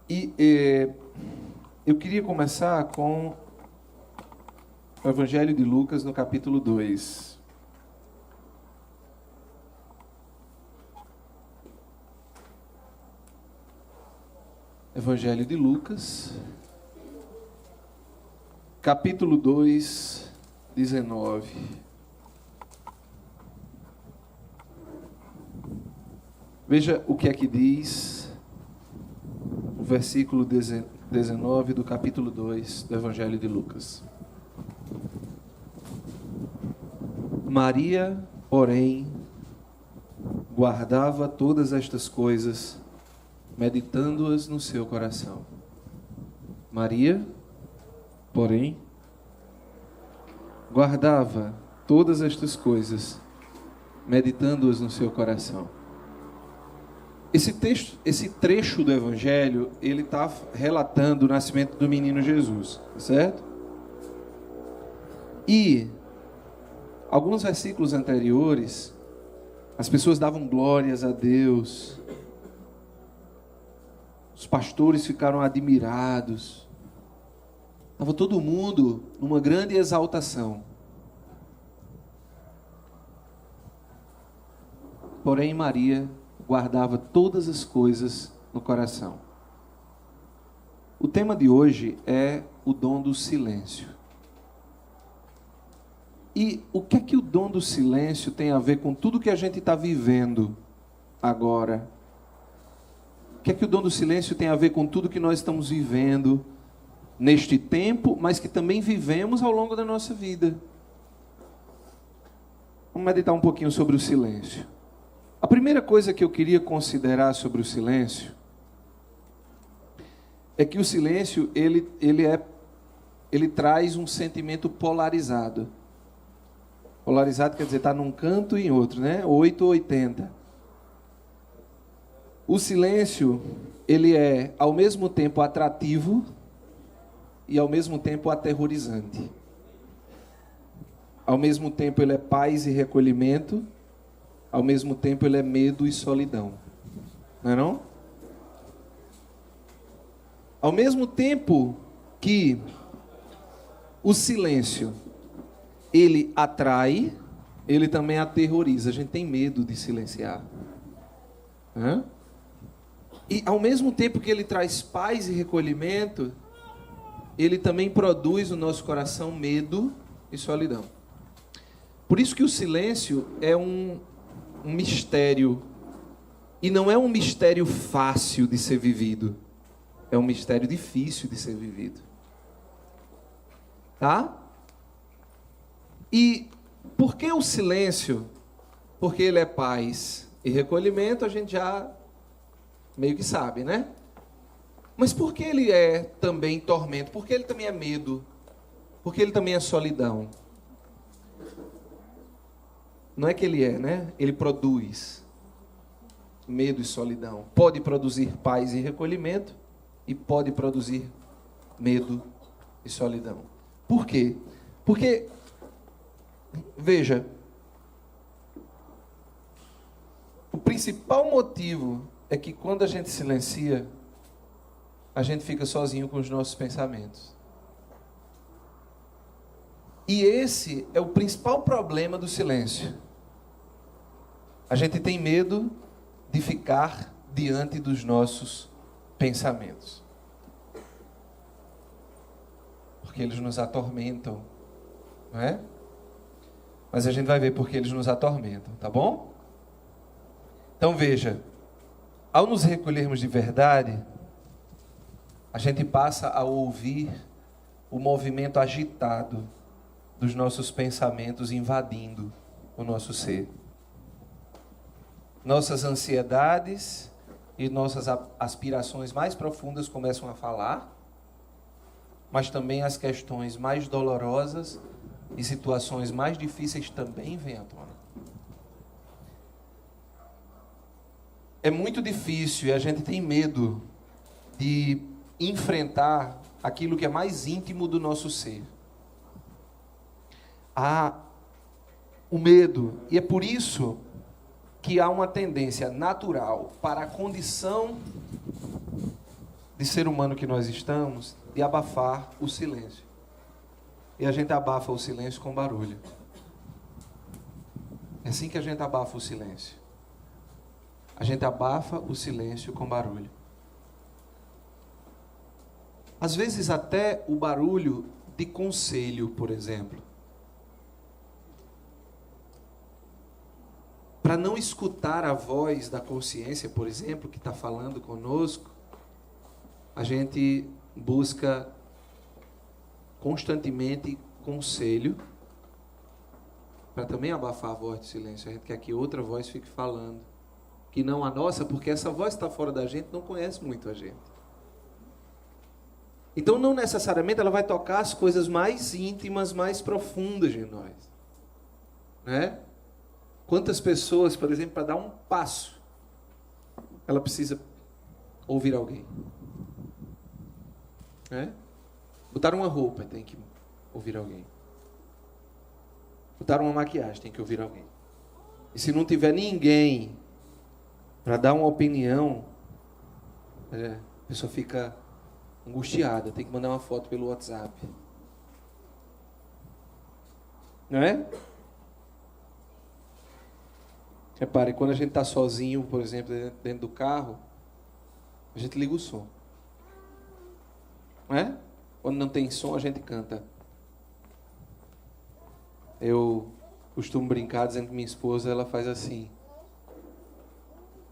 Eu queria começar com o Evangelho de Lucas, no capítulo 2. Evangelho de Lucas, capítulo 2, 19. Veja o que é que diz o versículo 19 do capítulo 2 do Evangelho de Lucas. Maria, porém, guardava todas estas coisas, meditando-as no seu coração. Maria, porém, guardava todas estas coisas, meditando-as no seu coração. Esse trecho do Evangelho, ele está relatando o nascimento do menino Jesus, certo? E alguns versículos anteriores, as pessoas davam glórias a Deus. Os pastores ficaram admirados. Estava todo mundo numa grande exaltação. Porém, Maria guardava todas as coisas no coração. O tema de hoje é o dom do silêncio. E o que é que o dom do silêncio tem a ver com tudo que a gente está vivendo agora? O que é que o dom do silêncio tem a ver com tudo que nós estamos vivendo neste tempo, mas que também vivemos ao longo da nossa vida? Vamos meditar um pouquinho sobre o silêncio. A primeira coisa que eu queria considerar sobre o silêncio é que o silêncio ele traz um sentimento polarizado. Polarizado quer dizer, está num canto e em outro, né? 8 ou 80. O silêncio, ele é ao mesmo tempo atrativo e ao mesmo tempo aterrorizante. Ao mesmo tempo ele é paz e recolhimento, ao mesmo tempo ele é medo e solidão. Não é não? Ao mesmo tempo que o silêncio ele atrai, ele também aterroriza. A gente tem medo de silenciar. E ao mesmo tempo que ele traz paz e recolhimento, ele também produz no nosso coração medo e solidão. Por isso que o silêncio é um mistério. E não é um mistério fácil de ser vivido. É um mistério difícil de ser vivido. Tá? E por que o silêncio? Porque ele é paz e recolhimento, a gente já meio que sabe, né? Mas por que ele é também tormento? Porque ele também é medo? Porque ele também é solidão? Não é que ele é, né? Ele produz medo e solidão. Pode produzir paz e recolhimento e pode produzir medo e solidão. Por quê? Porque, veja, o principal motivo é que quando a gente silencia, a gente fica sozinho com os nossos pensamentos. E esse é o principal problema do silêncio. A gente tem medo de ficar diante dos nossos pensamentos. Porque eles nos atormentam, não é? Mas a gente vai ver porque eles nos atormentam, tá bom? Então veja, ao nos recolhermos de verdade, a gente passa a ouvir o movimento agitado dos nossos pensamentos invadindo o nosso ser. Nossas ansiedades e nossas aspirações mais profundas começam a falar, mas também as questões mais dolorosas e situações mais difíceis também vêm à tona. É muito difícil e a gente tem medo de enfrentar aquilo que é mais íntimo do nosso ser. Há o medo, e é por isso que há uma tendência natural para a condição de ser humano que nós estamos, de abafar o silêncio. E a gente abafa o silêncio com barulho. É assim que a gente abafa o silêncio. A gente abafa o silêncio com barulho. Às vezes até o barulho de conselho, por exemplo. Para não escutar a voz da consciência, por exemplo, que está falando conosco, a gente busca constantemente conselho, para também abafar a voz de silêncio. A gente quer que outra voz fique falando, que não a nossa, porque essa voz está fora da gente, não conhece muito a gente. Então, não necessariamente ela vai tocar as coisas mais íntimas, mais profundas de nós. Né? Quantas pessoas, por exemplo, para dar um passo, ela precisa ouvir alguém. Né? Botar uma roupa, tem que ouvir alguém. Botar uma maquiagem, tem que ouvir alguém. E se não tiver ninguém para dar uma opinião, a pessoa fica angustiada, tem que mandar uma foto pelo WhatsApp. Não é? Repare, quando a gente está sozinho, por exemplo, dentro do carro, a gente liga o som. Não é? Quando não tem som, a gente canta. Eu costumo brincar dizendo que minha esposa, ela faz assim.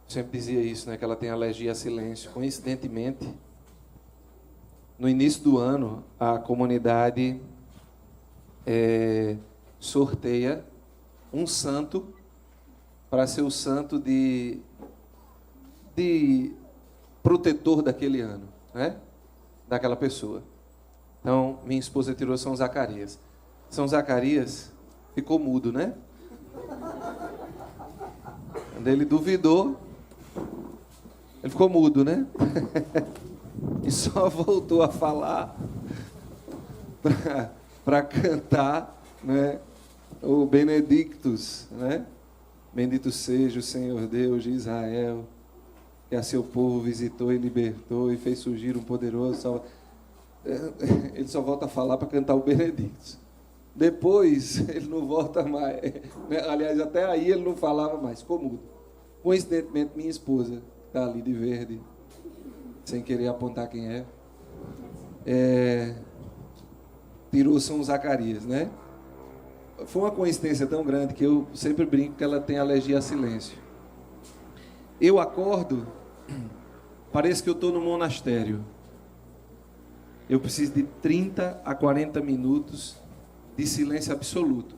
Eu sempre dizia isso, né? Que ela tem alergia a silêncio. Coincidentemente, no início do ano, a comunidade sorteia um santo para ser o santo de protetor daquele ano, né? Daquela pessoa. Então, minha esposa tirou São Zacarias. São Zacarias ficou mudo, né? Quando ele duvidou, ele ficou mudo, né? E só voltou a falar para cantar, né? O Benedictus, né? Bendito seja o Senhor Deus de Israel, que a seu povo visitou e libertou e fez surgir um poderoso Salvador. Ele só volta a falar para cantar o Benedictus. Depois, ele não volta mais. Aliás, até aí ele não falava mais, ficou mudo. Coincidentemente, minha esposa, que está ali de verde, sem querer apontar quem tirou São Zacarias, né? Foi uma coincidência tão grande que eu sempre brinco que ela tem alergia a silêncio. Eu acordo, parece que eu estou no monastério. Eu preciso de 30 a 40 minutos de silêncio absoluto.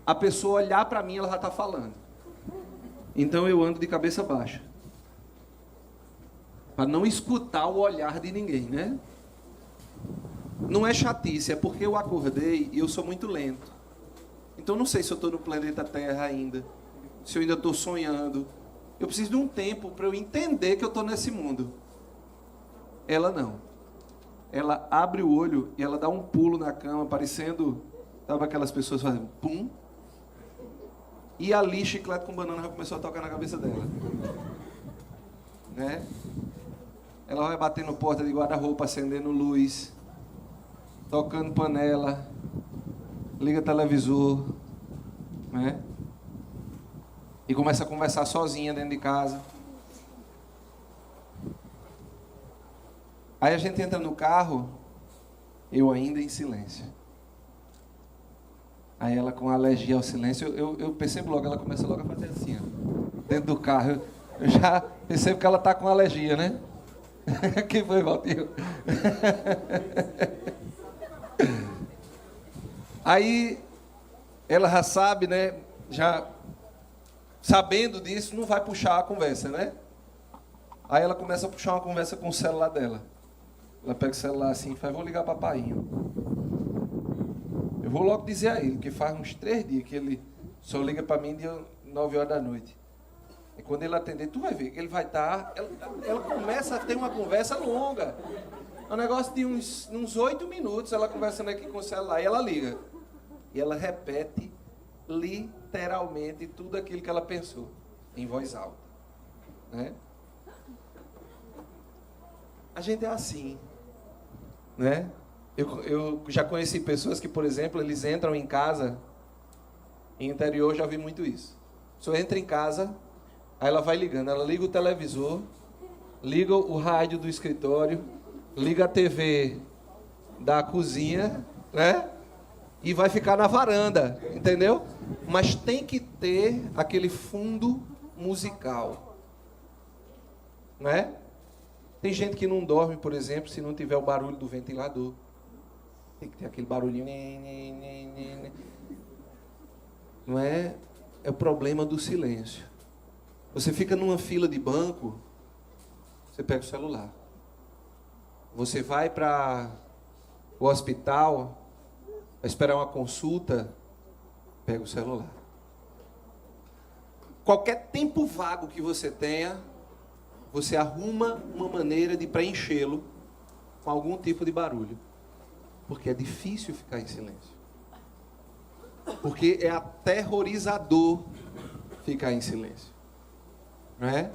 A pessoa olhar para mim, ela já está falando. Então eu ando de cabeça baixa. Para não escutar o olhar de ninguém, né? Não é chatice, é porque eu acordei e eu sou muito lento. Então não sei se eu estou no planeta Terra ainda, se eu ainda estou sonhando. Eu preciso de um tempo para eu entender que eu estou nesse mundo. Ela não. Ela abre o olho e ela dá um pulo na cama, parecendo, sabe aquelas pessoas fazendo pum? E ali, chiclete com banana já começou a tocar na cabeça dela. Né? Ela vai batendo porta de guarda-roupa, acendendo luz, tocando panela, liga televisor, né? E começa a conversar sozinha dentro de casa. Aí a gente entra no carro, eu ainda em silêncio. Aí ela com alergia ao silêncio, eu percebo logo, ela começa logo a fazer assim, ó, dentro do carro. Eu já percebo que ela está com alergia, né? Que foi, Valtinho? Aí ela já sabe, né? Já sabendo disso, não vai puxar a conversa, né? Aí ela começa a puxar uma conversa com o celular dela. Ela pega o celular assim e fala, vou ligar para painho. Eu vou logo dizer a ele, que faz uns 3 dias que ele só liga para mim de 9 horas da noite. E quando ele atender, tu vai ver que ele vai estar... Ela começa a ter uma conversa longa. É um negócio de uns 8 minutos, ela conversando aqui com o celular, e ela liga. E ela repete literalmente tudo aquilo que ela pensou, em voz alta. Né? A gente é assim, né? Eu já conheci pessoas que, por exemplo, eles entram em casa, em interior eu já vi muito isso. A pessoa entra em casa, aí ela vai ligando, ela liga o televisor, liga o rádio do escritório, liga a TV da cozinha, né? E vai ficar na varanda, entendeu? Mas tem que ter aquele fundo musical, né? Tem gente que não dorme, por exemplo, se não tiver o barulho do ventilador. Tem que ter aquele barulhinho. Não é? É o problema do silêncio. Você fica numa fila de banco, você pega o celular. Você vai para o hospital, vai esperar uma consulta, pega o celular. Qualquer tempo vago que você tenha, você arruma uma maneira de preenchê-lo com algum tipo de barulho. Porque é difícil ficar em silêncio. Porque é aterrorizador ficar em silêncio. Não é?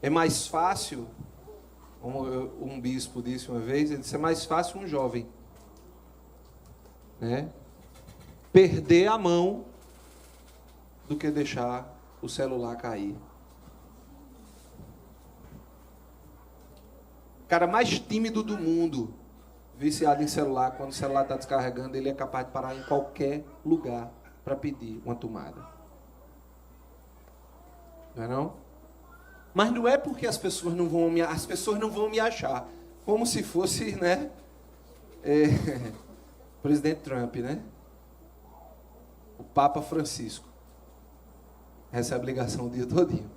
É mais fácil, como um bispo disse uma vez, ele disse, é mais fácil um jovem, né, perder a mão do que deixar o celular cair. O cara mais tímido do mundo, viciado em celular, quando o celular está descarregando, ele é capaz de parar em qualquer lugar para pedir uma tomada. Não é não? Mas não é porque as pessoas não vão me achar, como se fosse, né, presidente Trump, né? O Papa Francisco recebe ligação o dia todinho.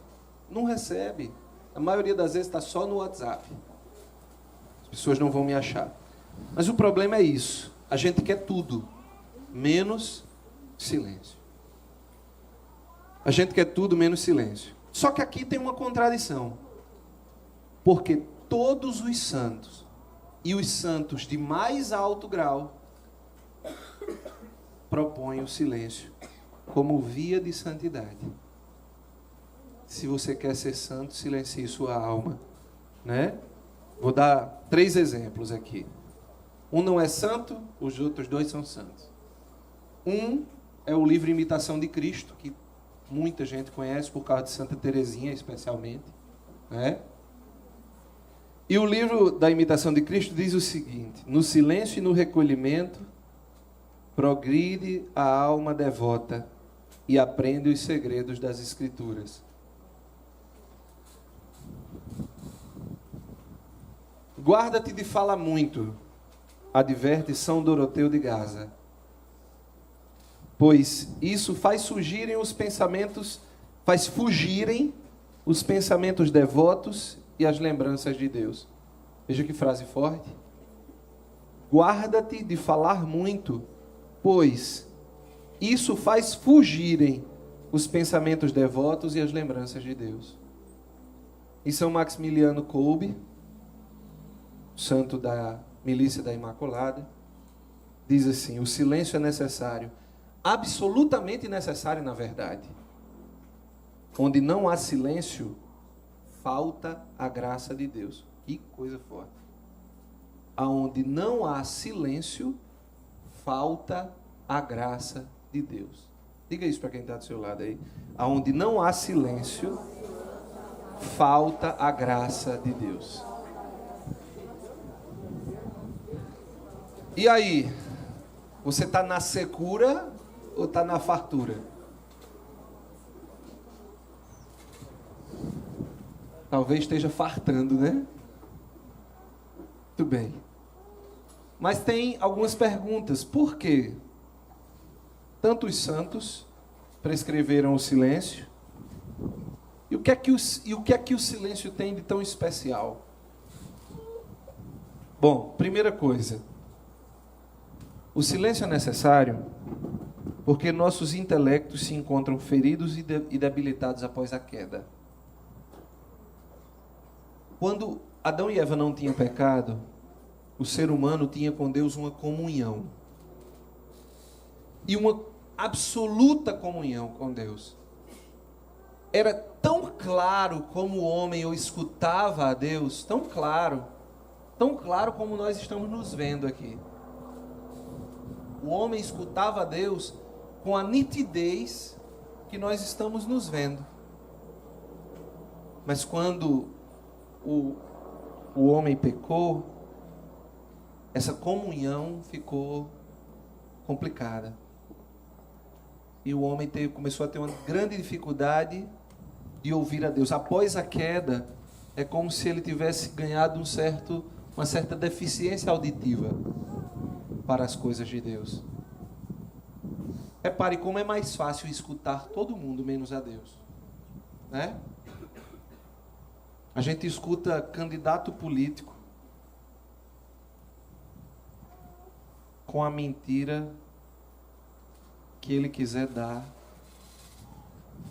Não recebe. A maioria das vezes está só no WhatsApp. As pessoas não vão me achar. Mas o problema é isso. A gente quer tudo, menos silêncio. A gente quer tudo, menos silêncio. Só que aqui tem uma contradição. Porque todos os santos, e os santos de mais alto grau, propõem o silêncio como via de santidade. Se você quer ser santo, silencie sua alma, né? Vou dar 3 exemplos aqui. Um não é santo, os outros 2 são santos. Um é o livro Imitação de Cristo, que muita gente conhece por causa de Santa Teresinha, especialmente, né? E o livro da Imitação de Cristo diz o seguinte: no silêncio e no recolhimento, progride a alma devota e aprende os segredos das Escrituras. Guarda-te de falar muito, adverte São Doroteu de Gaza, pois isso faz fugirem os pensamentos devotos e as lembranças de Deus. Veja que frase forte. Guarda-te de falar muito, pois isso faz fugirem os pensamentos devotos e as lembranças de Deus. E São Maximiliano Kolbe, santo da Milícia da Imaculada, diz assim: o silêncio é necessário, absolutamente necessário, na verdade. Onde não há silêncio, falta a graça de Deus. Que coisa forte. Aonde não há silêncio, falta a graça de Deus. Diga isso para quem está do seu lado aí. Aonde não há silêncio, falta a graça de Deus. E aí? Você está na secura ou está na fartura? Talvez esteja fartando, né? Muito bem. Mas tem algumas perguntas. Por quê? Tanto os santos prescreveram o silêncio. E o que é que o silêncio tem de tão especial? Bom, primeira coisa. O silêncio é necessário porque nossos intelectos se encontram feridos e debilitados após a queda. Quando Adão e Eva não tinham pecado, o ser humano tinha com Deus uma comunhão. E uma absoluta comunhão com Deus. Era tão claro como o homem ou escutava a Deus, tão claro como nós estamos nos vendo aqui. O homem escutava a Deus com a nitidez que nós estamos nos vendo. Mas quando o homem pecou, essa comunhão ficou complicada. E o homem começou a ter uma grande dificuldade de ouvir a Deus. Após a queda, é como se ele tivesse ganhado uma certa deficiência auditiva para as coisas de Deus. Repare como é mais fácil escutar todo mundo menos a Deus, né? A gente escuta candidato político com a mentira que ele quiser dar.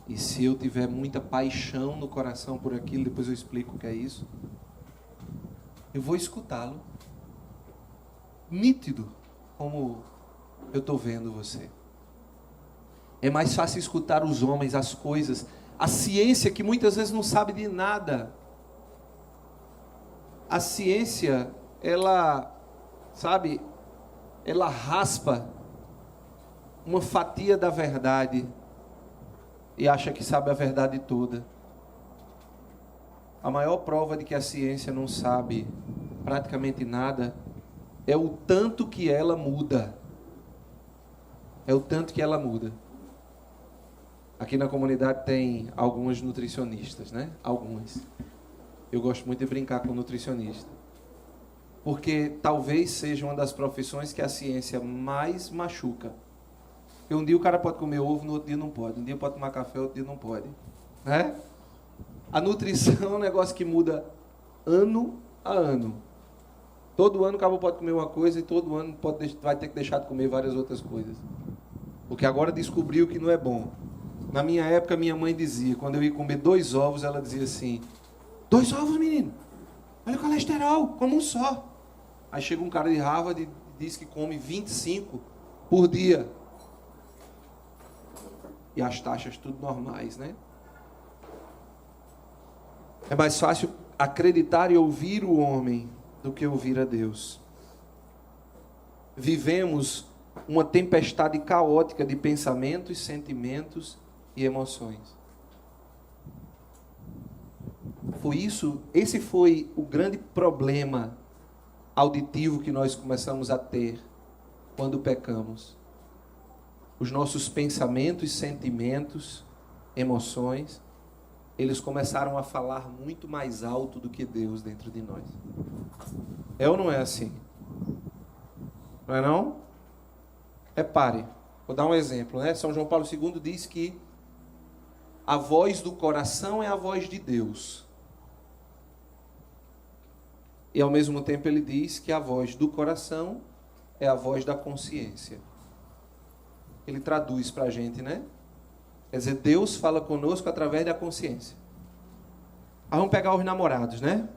E se eu tiver muita paixão no coração por aquilo, depois eu explico o que é isso, eu vou escutá-lo. Nítido, como eu estou vendo você. É mais fácil escutar os homens, as coisas, a ciência que muitas vezes não sabe de nada. A ciência, ela raspa uma fatia da verdade e acha que sabe a verdade toda. A maior prova de que a ciência não sabe praticamente nada é o tanto que ela muda. É o tanto que ela muda. Aqui na comunidade tem algumas nutricionistas, né? Algumas. Eu gosto muito de brincar com nutricionista. Porque talvez seja uma das profissões que a ciência mais machuca. Porque um dia o cara pode comer ovo, no outro dia não pode. Um dia pode tomar café, outro dia não pode. Né? A nutrição é um negócio que muda ano a ano. Todo ano o cara pode comer uma coisa e todo ano vai ter que deixar de comer várias outras coisas. Porque agora descobriu que não é bom. Na minha época, minha mãe dizia, quando eu ia comer 2 ovos, ela dizia assim: 2 ovos, menino? Olha o colesterol, como um só. Aí chega um cara de Harvard e diz que come 25 por dia. E as taxas tudo normais, né? É mais fácil acreditar e ouvir o homem do que ouvir a Deus. Vivemos uma tempestade caótica de pensamentos, sentimentos e emoções. Esse foi o grande problema auditivo que nós começamos a ter quando pecamos. Os nossos pensamentos, sentimentos, emoções, eles começaram a falar muito mais alto do que Deus dentro de nós. É ou não é assim? Não é não? Repare, vou dar um exemplo, né? São João Paulo II diz que a voz do coração é a voz de Deus. E ao mesmo tempo ele diz que a voz do coração é a voz da consciência. Ele traduz para a gente, né? Quer dizer, Deus fala conosco através da consciência. Aí vamos pegar os namorados, né?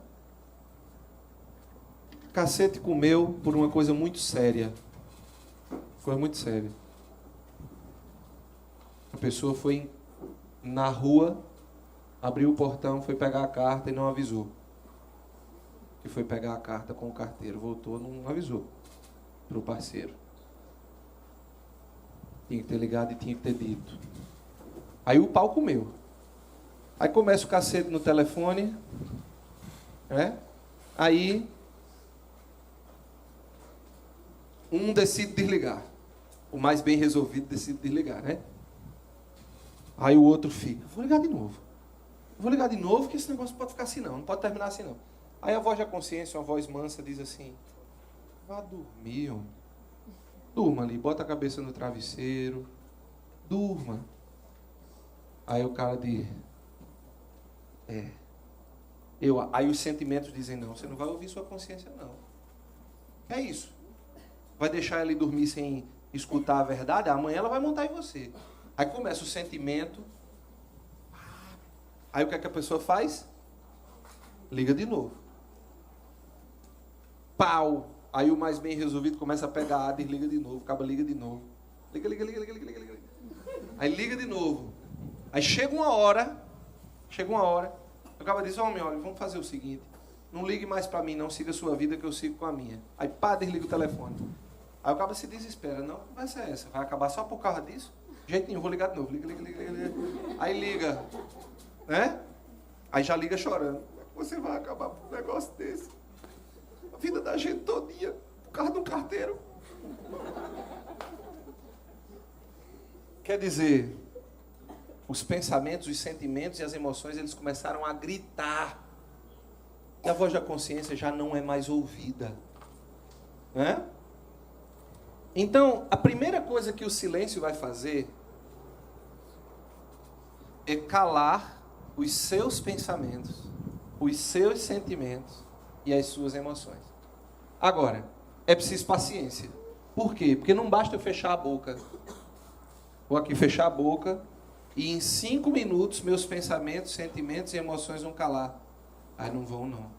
Cacete comeu por uma coisa muito séria. Coisa muito séria. A pessoa foi na rua, abriu o portão, foi pegar a carta e não avisou. Que foi pegar a carta com o carteiro. Voltou, não avisou para o parceiro. Tinha que ter ligado e tinha que ter dito. Aí o pau comeu. Aí começa o cacete no telefone. Né? Aí um decide desligar. O mais bem resolvido decide desligar, né? Aí o outro fica: vou ligar de novo. Vou ligar de novo que esse negócio não pode ficar assim não. Não pode terminar assim não. Aí a voz da consciência, uma voz mansa, diz assim: vá dormir, homem. Durma ali, bota a cabeça no travesseiro. Durma. Aí o cara diz: Aí os sentimentos dizem: não, você não vai ouvir sua consciência não. É isso. Vai deixar ela ir dormir sem escutar a verdade? Amanhã ela vai montar em você. Aí começa o sentimento. Aí o que é que a pessoa faz? Liga de novo. Pau. Aí o mais bem resolvido começa a pegar a desliga de novo. Acaba, liga de novo. Liga. Aí liga de novo. Aí chega uma hora Chega uma hora, o cara diz, homem, olha, vamos fazer o seguinte, não ligue mais para mim, não, siga a sua vida que eu sigo com a minha. Aí pá, desliga o telefone. Aí o cara se desespera, não, que conversa é essa? Vai acabar só por causa disso? De jeito nenhum, vou ligar de novo, liga. Aí liga, né? Aí já liga chorando. Como é que você vai acabar com um negócio desse? A vida da gente todinha, por causa de um carteiro. Quer dizer, os pensamentos, os sentimentos e as emoções, eles começaram a gritar. E a voz da consciência já não é mais ouvida. Né? Então, a primeira coisa que o silêncio vai fazer é calar os seus pensamentos, os seus sentimentos e as suas emoções. Agora, é preciso paciência. Por quê? Porque não basta eu fechar a boca. Vou aqui fechar a boca e em 5 minutos meus pensamentos, sentimentos e emoções vão calar. Aí não vão, não.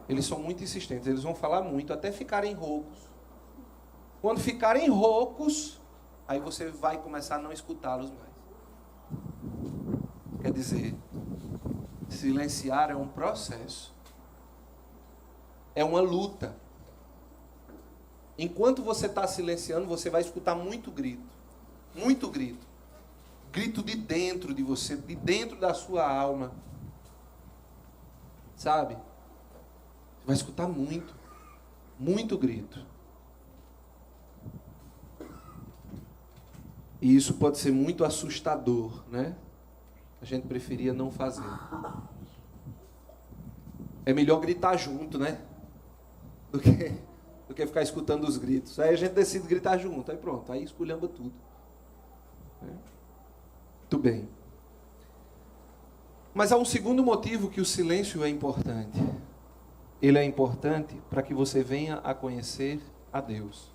Eles são muito insistentes, eles vão falar muito até ficarem roucos. Quando ficarem roucos, aí você vai começar a não escutá-los mais. Quer dizer, silenciar é um processo. É uma luta. Enquanto você está silenciando, você vai escutar muito grito. Muito grito. Grito de dentro de você, de dentro da sua alma. Sabe? Você vai escutar muito. Muito grito. E isso pode ser muito assustador, né? A gente preferia não fazer. É melhor gritar junto, né? Do que ficar escutando os gritos. Aí a gente decide gritar junto. Aí pronto, aí esculhamba tudo. Muito bem. Mas há um segundo motivo que o silêncio é importante. Ele é importante para que você venha a conhecer a Deus.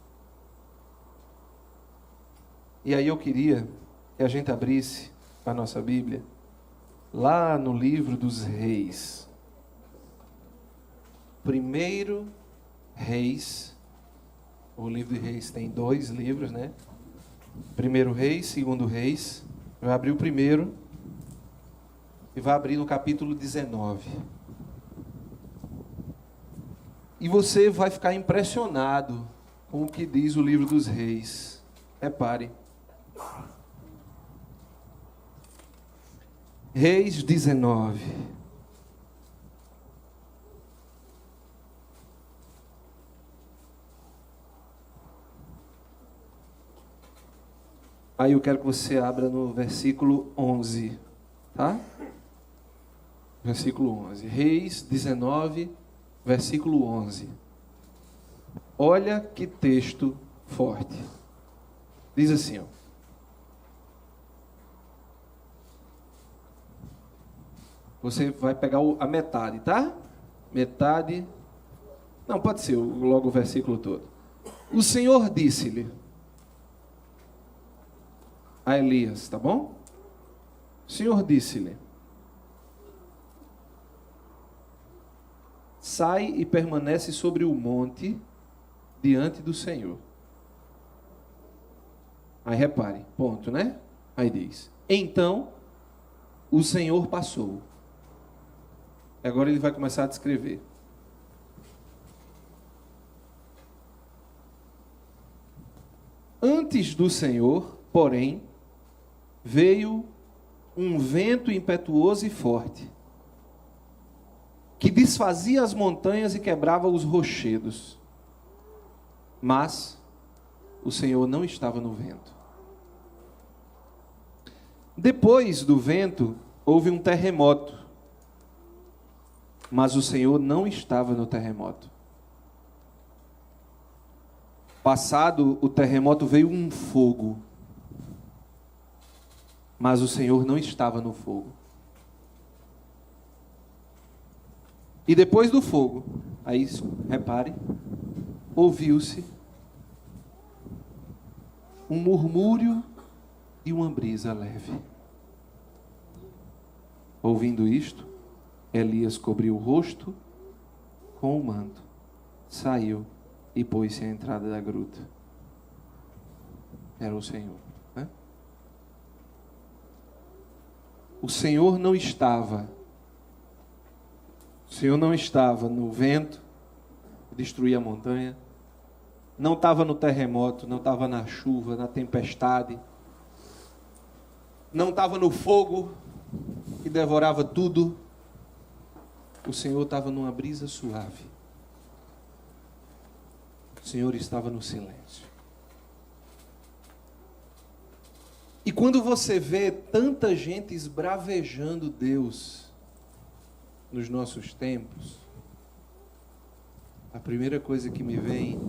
E aí eu queria que a gente abrisse a nossa Bíblia lá no livro dos Reis. Primeiro Reis. O livro de Reis tem 2 livros, né? Primeiro Reis, segundo Reis. Vai abrir o primeiro e vai abrir no capítulo 19. E você vai ficar impressionado com o que diz o livro dos Reis. Repare. Reis 19. Aí eu quero que você abra no versículo 11, tá? Versículo 11. Reis 19, versículo 11. Olha que texto forte. Diz assim, ó. Você vai pegar a metade, tá? Metade. Não, pode ser logo o versículo todo. O Senhor disse-lhe a Elias, tá bom? O Senhor disse-lhe: sai e permanece sobre o monte diante do Senhor. Aí repare, ponto, né? Aí diz: então o Senhor passou. Agora ele vai começar a descrever. Antes do Senhor, porém, veio um vento impetuoso e forte, que desfazia as montanhas e quebrava os rochedos. Mas o Senhor não estava no vento. Depois do vento, houve um terremoto. Mas o Senhor não estava no terremoto. Passado o terremoto, veio um fogo. Mas o Senhor não estava no fogo. E depois do fogo, aí repare, ouviu-se um murmúrio de uma brisa leve. Ouvindo isto, Elias cobriu o rosto com o manto, saiu e pôs-se à entrada da gruta. Era o Senhor, né? o Senhor não estava. O Senhor não estava no vento que destruía a montanha. Não estava no terremoto, não estava na chuva, na tempestade. Não estava no fogo que devorava tudo. O Senhor estava numa brisa suave. O Senhor estava no silêncio. E quando você vê tanta gente esbravejando Deus nos nossos tempos, a primeira coisa que me vem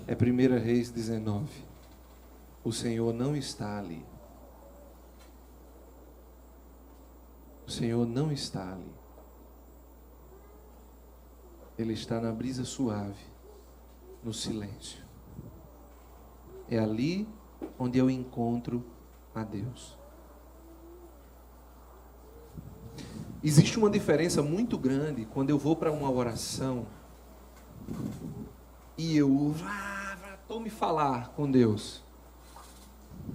é 1 Reis 19. O Senhor não está ali. O Senhor não está ali. Ele está na brisa suave, no silêncio. É ali onde eu encontro a Deus. Existe uma diferença muito grande quando eu vou para uma oração e eu estou me falar com Deus.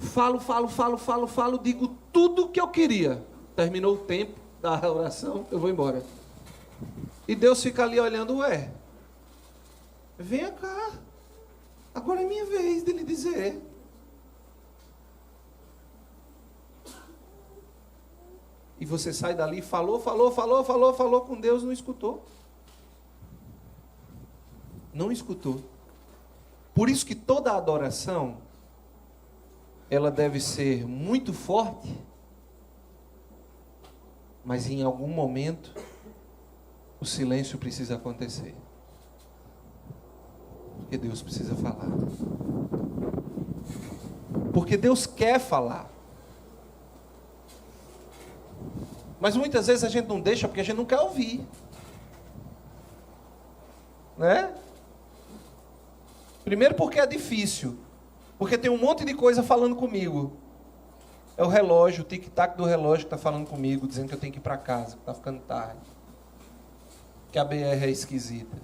Falo, digo tudo que eu queria. Terminou o tempo da oração, eu vou embora. E Deus fica ali olhando, venha cá. Agora é minha vez de lhe dizer. E você sai dali, falou com Deus, não escutou. Não escutou. Por isso que toda adoração, ela deve ser muito forte, mas em algum momento, o silêncio precisa acontecer. Porque Deus precisa falar. Porque Deus quer falar. Mas muitas vezes a gente não deixa porque a gente não quer ouvir. Né? Primeiro porque é difícil. Porque tem um monte de coisa falando comigo. É o relógio, o tic-tac do relógio que está falando comigo, dizendo que eu tenho que ir para casa, que está ficando tarde. Que a BR é esquisita.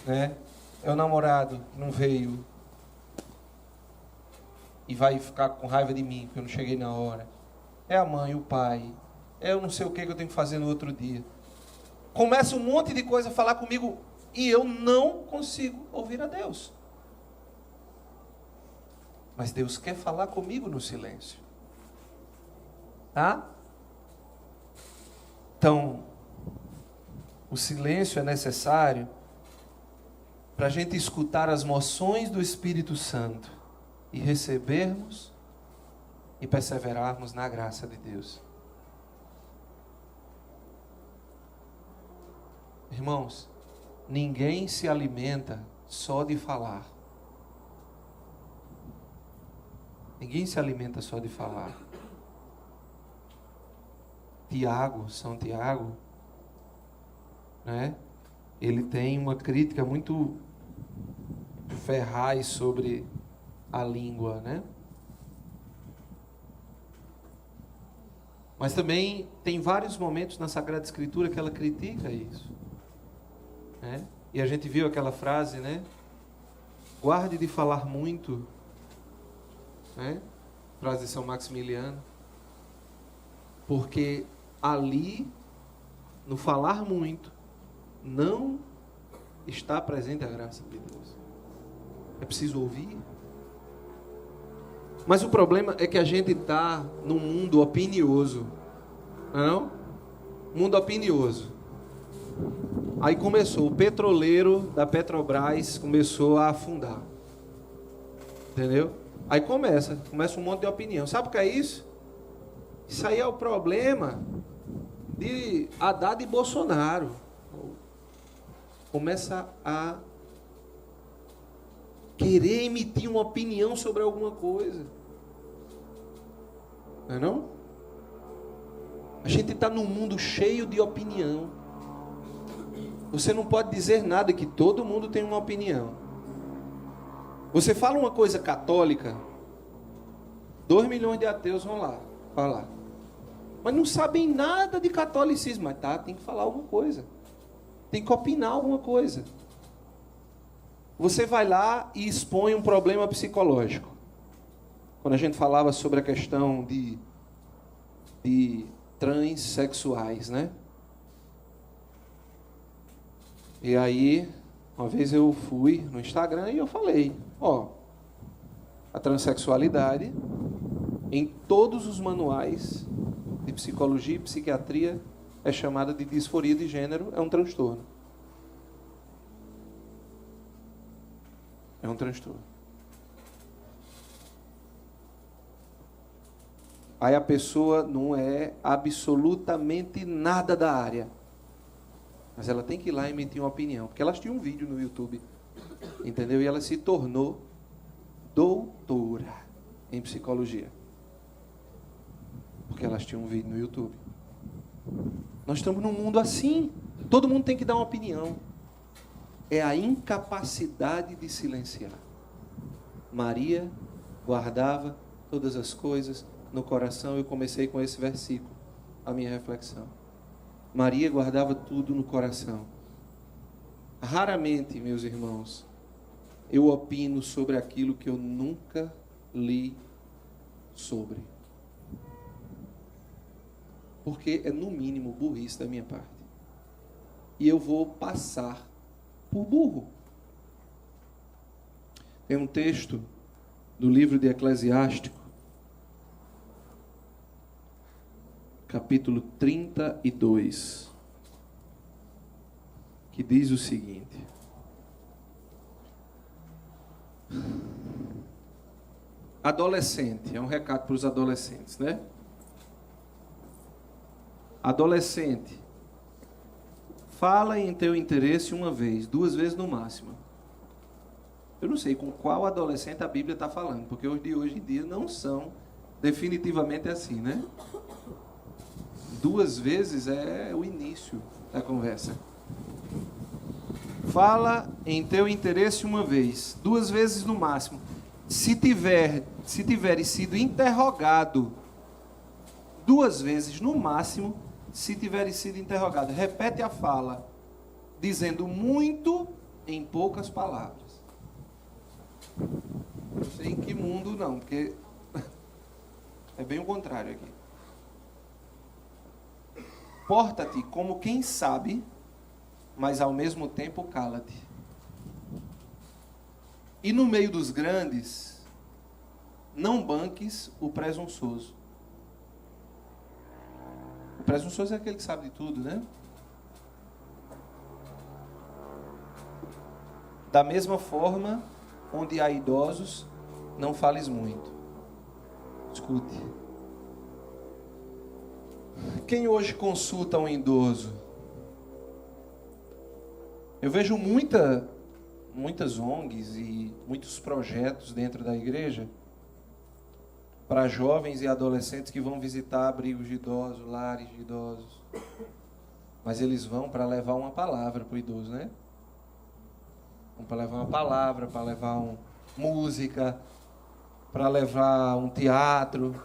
Né? É o namorado que não veio. E vai ficar com raiva de mim, porque eu não cheguei na hora. É a mãe, o pai. É eu não sei o que eu tenho que fazer no outro dia. Começa um monte de coisa a falar comigo e eu não consigo ouvir a Deus. Mas Deus quer falar comigo no silêncio. Tá? Então, o silêncio é necessário para a gente escutar as moções do Espírito Santo e recebermos e perseverarmos na graça de Deus. Irmãos, ninguém se alimenta só de falar. Ninguém se alimenta só de falar. São Tiago, né? Ele tem uma crítica muito ferraz sobre a língua, né? Mas também tem vários momentos na Sagrada Escritura que ela critica isso. Né? E a gente viu aquela frase, né? Guarde de falar muito. Né? Frase de São Maximiliano. Porque ali, no falar muito, não está presente a graça de Deus. É preciso ouvir. Mas o problema é que a gente está num mundo opinioso. Não? Mundo opinioso. Aí começou, o petroleiro da Petrobras começou a afundar. Entendeu? Aí começa um monte de opinião. Sabe o que é isso? Isso aí é o problema de Haddad e Bolsonaro. Começa a querer emitir uma opinião sobre alguma coisa. Não é não? A gente está num mundo cheio de opinião. Você não pode dizer nada, que todo mundo tem uma opinião. Você fala uma coisa católica, 2 milhões de ateus vão lá falar. Mas não sabem nada de catolicismo. Mas tem que falar alguma coisa. Tem que opinar alguma coisa. Você vai lá e expõe um problema psicológico. Quando a gente falava sobre a questão de de transexuais, né? E aí, uma vez eu fui no Instagram e eu falei, a transexualidade, em todos os manuais de psicologia e psiquiatria, é chamada de disforia de gênero, é um transtorno. É um transtorno. Aí a pessoa não é absolutamente nada da área. Mas ela tem que ir lá e emitir uma opinião. Porque ela assistiu um vídeo no YouTube. Entendeu? E ela se tornou doutora em psicologia. Porque ela assistiu um vídeo no YouTube. Nós estamos num mundo assim. Todo mundo tem que dar uma opinião. É a incapacidade de silenciar. Maria guardava todas as coisas no coração. Eu comecei com esse versículo, a minha reflexão. Maria guardava tudo no coração. Raramente, meus irmãos, eu opino sobre aquilo que eu nunca li sobre. Porque é, no mínimo, burrice da minha parte. E eu vou passar por burro. Tem um texto do livro de Eclesiástico, capítulo 32, que diz o seguinte: adolescente, é um recado para os adolescentes, né? Adolescente, fala em teu interesse uma vez, 2 vezes no máximo. Eu não sei com qual adolescente a Bíblia está falando, porque os de hoje em dia não são definitivamente assim, né? 2 vezes é o início da conversa. Fala em teu interesse uma vez, 2 vezes no máximo. Se tiveres sido interrogado 2 vezes no máximo, se tiveres sido interrogado, repete a fala, dizendo muito em poucas palavras. Não sei em que mundo não, porque é bem o contrário aqui. Porta-te como quem sabe, mas ao mesmo tempo cala-te. E no meio dos grandes, não banques o presunçoso. O presunçoso é aquele que sabe de tudo, né? Da mesma forma, onde há idosos, não fales muito. Escute. Quem hoje consulta um idoso? Eu vejo muitas ONGs e muitos projetos dentro da igreja para jovens e adolescentes que vão visitar abrigos de idosos, lares de idosos. Mas eles vão para levar uma palavra para o idoso, né? Vão para levar uma palavra, para levar música, para levar um teatro.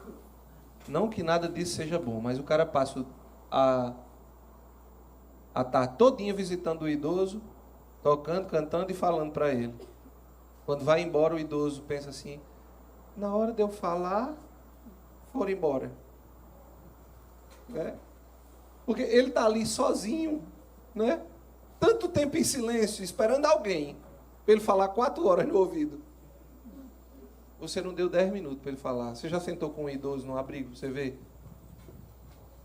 Não que nada disso seja bom, mas o cara passa a tarde todinha visitando o idoso, tocando, cantando e falando para ele. Quando vai embora, o idoso pensa assim: na hora de eu falar, foram embora. Porque ele está ali sozinho, né? Tanto tempo em silêncio, esperando alguém para ele falar 4 horas no ouvido. Você não deu 10 minutos para ele falar. Você já sentou com um idoso no abrigo? Você vê?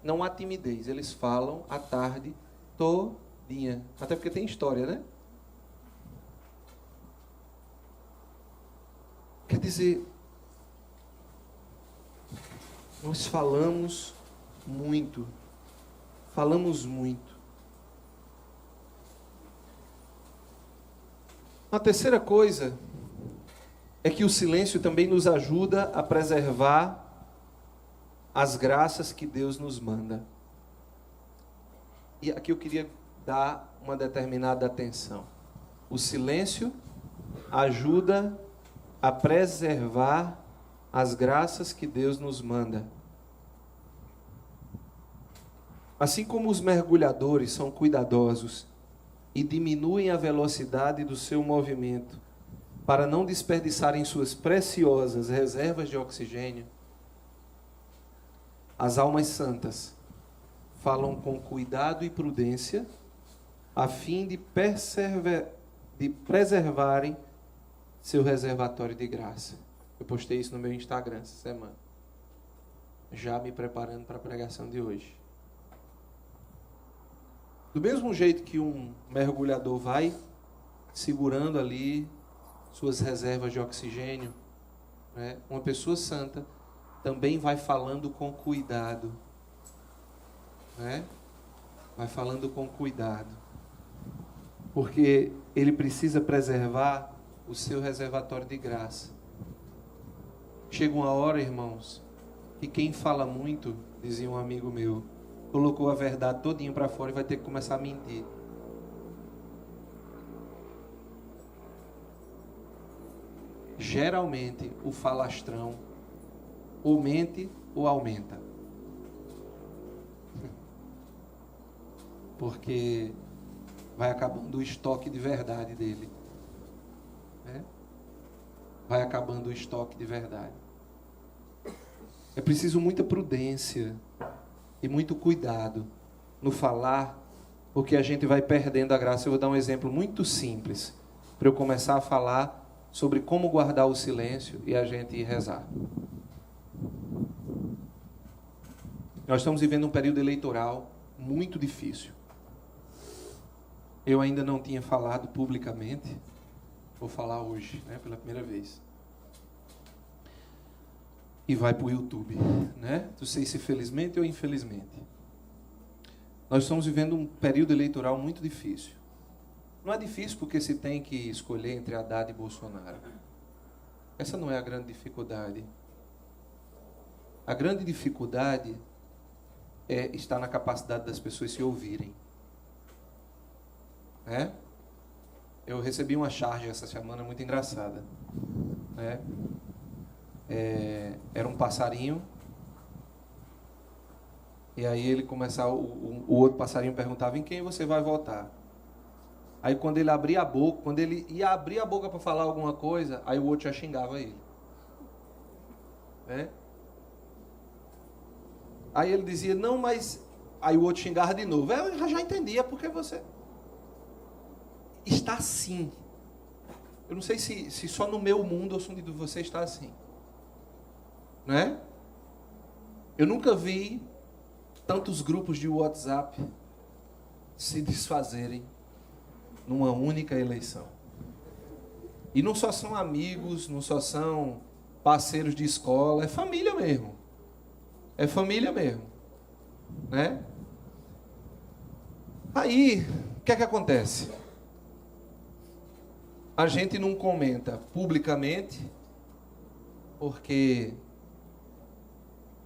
Não há timidez. Eles falam a tarde todinha. Até porque tem história, né? Quer dizer, nós falamos muito. Falamos muito. A terceira coisa é que o silêncio também nos ajuda a preservar as graças que Deus nos manda. E aqui eu queria dar uma determinada atenção. O silêncio ajuda a preservar as graças que Deus nos manda. Assim como os mergulhadores são cuidadosos e diminuem a velocidade do seu movimento para não desperdiçarem suas preciosas reservas de oxigênio, As almas santas falam com cuidado e prudência, a fim de preservarem seu reservatório de graça. Eu postei isso no meu Instagram essa semana, já me preparando para a pregação de hoje. Do mesmo jeito que um mergulhador vai segurando ali suas reservas de oxigênio, né? Uma pessoa santa também vai falando com cuidado, né? Vai falando com cuidado, porque ele precisa preservar o seu reservatório de graça. Chega uma hora, irmãos, que quem fala muito, dizia um amigo meu, colocou a verdade todinha para fora e vai ter que começar a mentir. Geralmente, o falastrão ou mente ou aumenta. Porque vai acabando o estoque de verdade dele, né? Vai acabando o estoque de verdade. É preciso muita prudência e muito cuidado no falar, porque a gente vai perdendo a graça. Eu vou dar um exemplo muito simples, para eu começar a falar sobre como guardar o silêncio e a gente ir rezar. Nós estamos vivendo um período eleitoral muito difícil. Eu ainda não tinha falado publicamente, vou falar hoje, né, pela primeira vez. E vai para o YouTube, né? Não sei se felizmente ou infelizmente. Nós estamos vivendo um período eleitoral muito difícil. Não é difícil porque se tem que escolher entre Haddad e Bolsonaro. Essa não é a grande dificuldade. A grande dificuldade está na capacidade das pessoas se ouvirem. Né? Eu recebi uma charge essa semana muito engraçada, né? Era um passarinho, e aí ele começava, o outro passarinho perguntava: em quem você vai votar? Aí quando ele abria a boca, quando ele ia abrir a boca para falar alguma coisa, aí o outro já xingava ele, né? Aí ele dizia: não, mas... Aí o outro xingava de novo. Eu já entendia, porque você está assim. Eu não sei se só no meu mundo ou se onde você está assim, né? Eu nunca vi tantos grupos de WhatsApp se desfazerem numa única eleição. E não só são amigos, não só são parceiros de escola, é família mesmo. É família mesmo, né? Aí, o que é que acontece? A gente não comenta publicamente, porque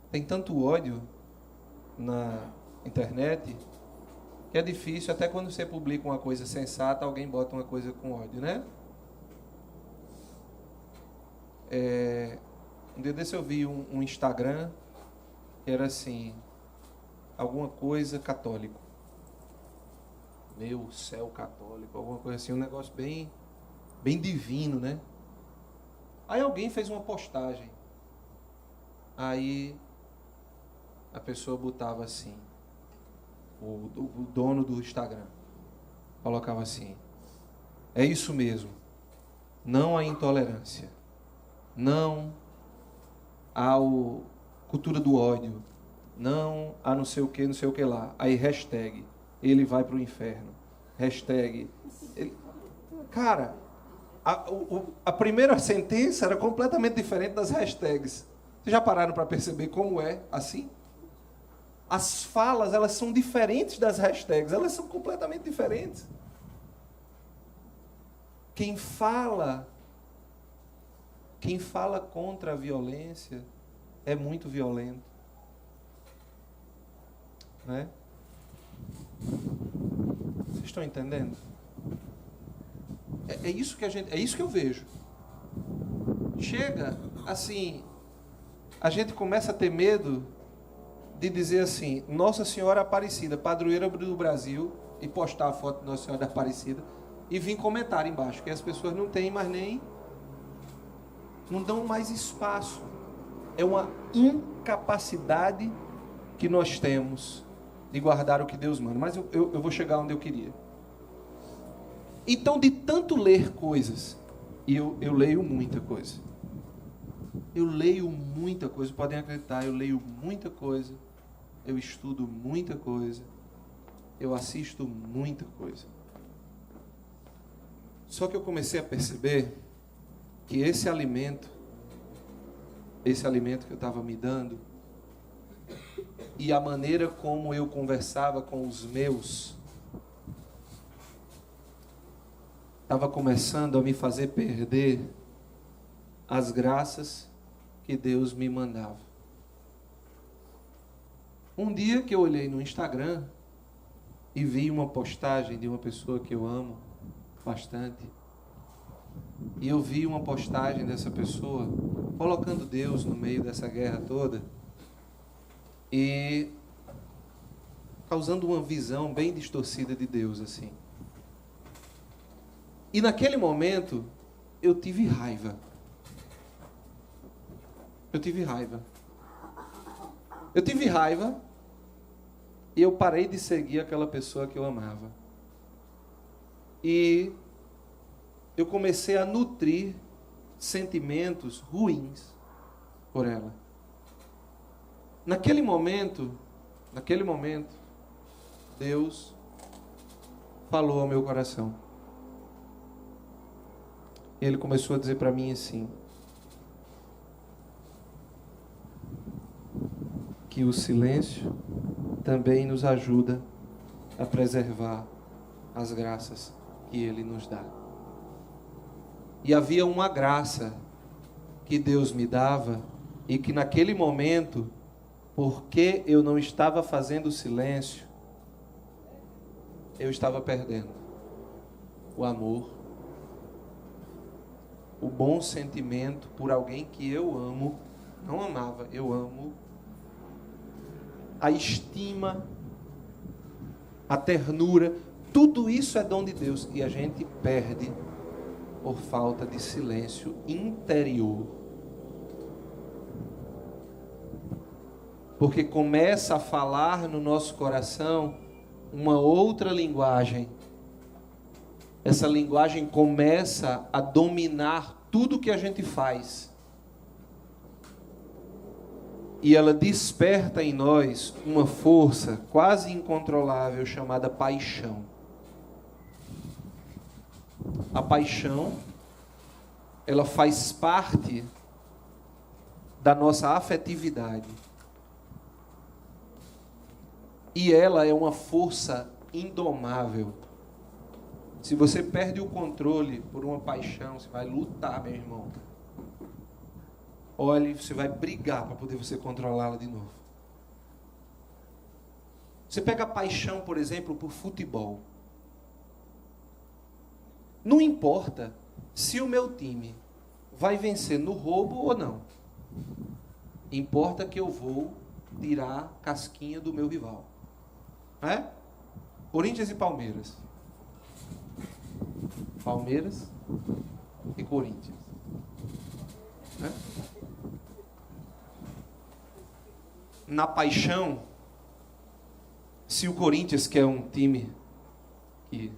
tem tanto ódio na internet, que é difícil, até quando você publica uma coisa sensata, alguém bota uma coisa com ódio, né? Um dia desse eu vi um Instagram, que era assim, alguma coisa católico. Meu céu católico, alguma coisa assim, um negócio bem divino, né? Aí alguém fez uma postagem. Aí a pessoa botava assim, o dono do Instagram colocava assim: é isso mesmo, não há intolerância, não há cultura do ódio, não há não sei o que lá. Aí hashtag, ele vai para o inferno, hashtag cara, a primeira sentença era completamente diferente das hashtags. Vocês já pararam para perceber como é assim? As falas, elas são diferentes das hashtags, elas são completamente diferentes. Quem fala contra a violência é muito violento, né? Vocês estão entendendo? É isso que eu vejo. Chega assim, a gente começa a ter medo de dizer assim: Nossa Senhora Aparecida, padroeira do Brasil, e postar a foto de Nossa Senhora Aparecida e vir comentar embaixo, que as pessoas não têm mais não dão mais espaço. É uma incapacidade que nós temos de guardar o que Deus manda. Mas eu vou chegar onde eu queria. Então, de tanto ler coisas, e eu leio muita coisa. Eu leio muita coisa, podem acreditar, eu leio muita coisa. Eu estudo muita coisa. Eu assisto muita coisa. Só que eu comecei a perceber que esse alimento que eu estava me dando, e a maneira como eu conversava com os meus, estava começando a me fazer perder as graças que Deus me mandava. Um dia que eu olhei no Instagram e vi uma postagem de uma pessoa que eu amo bastante, e eu vi uma postagem dessa pessoa colocando Deus no meio dessa guerra toda e causando uma visão bem distorcida de Deus, assim. E naquele momento eu tive raiva. Eu tive raiva e eu parei de seguir aquela pessoa que eu amava. E eu comecei a nutrir sentimentos ruins por ela. Naquele momento, Deus falou ao meu coração. Ele começou a dizer para mim assim, que o silêncio também nos ajuda a preservar as graças que Ele nos dá. E havia uma graça que Deus me dava, e que naquele momento, porque eu não estava fazendo silêncio, eu estava perdendo o amor, o bom sentimento por alguém que eu amo, não amava, eu amo, a estima, a ternura, tudo isso é dom de Deus, e a gente perde por falta de silêncio interior. Porque começa a falar no nosso coração uma outra linguagem. Essa linguagem começa a dominar tudo que a gente faz. E ela desperta em nós uma força quase incontrolável chamada paixão. A paixão, ela faz parte da nossa afetividade. E ela é uma força indomável. Se você perde o controle por uma paixão, você vai lutar, meu irmão. Olhe, você vai brigar para poder você controlá-la de novo. Você pega a paixão, por exemplo, por futebol. Não importa se o meu time vai vencer no roubo ou não. Importa que eu vou tirar casquinha do meu rival. É? Corinthians e Palmeiras. Palmeiras e Corinthians. É? Na paixão, se o Corinthians, que é um time que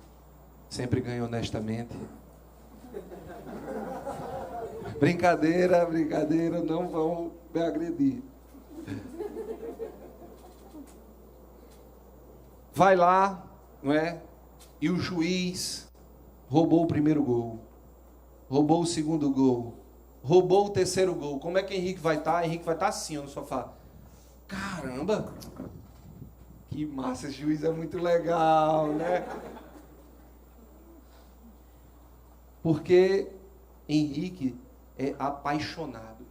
sempre ganha honestamente. Brincadeira, não vão me agredir. Vai lá, não é? E o juiz roubou o primeiro gol, roubou o segundo gol, roubou o terceiro gol. Como é que Henrique vai estar? Henrique vai estar assim, ó, no sofá. Caramba! Que massa, esse juiz é muito legal, né? Porque Henrique é apaixonado.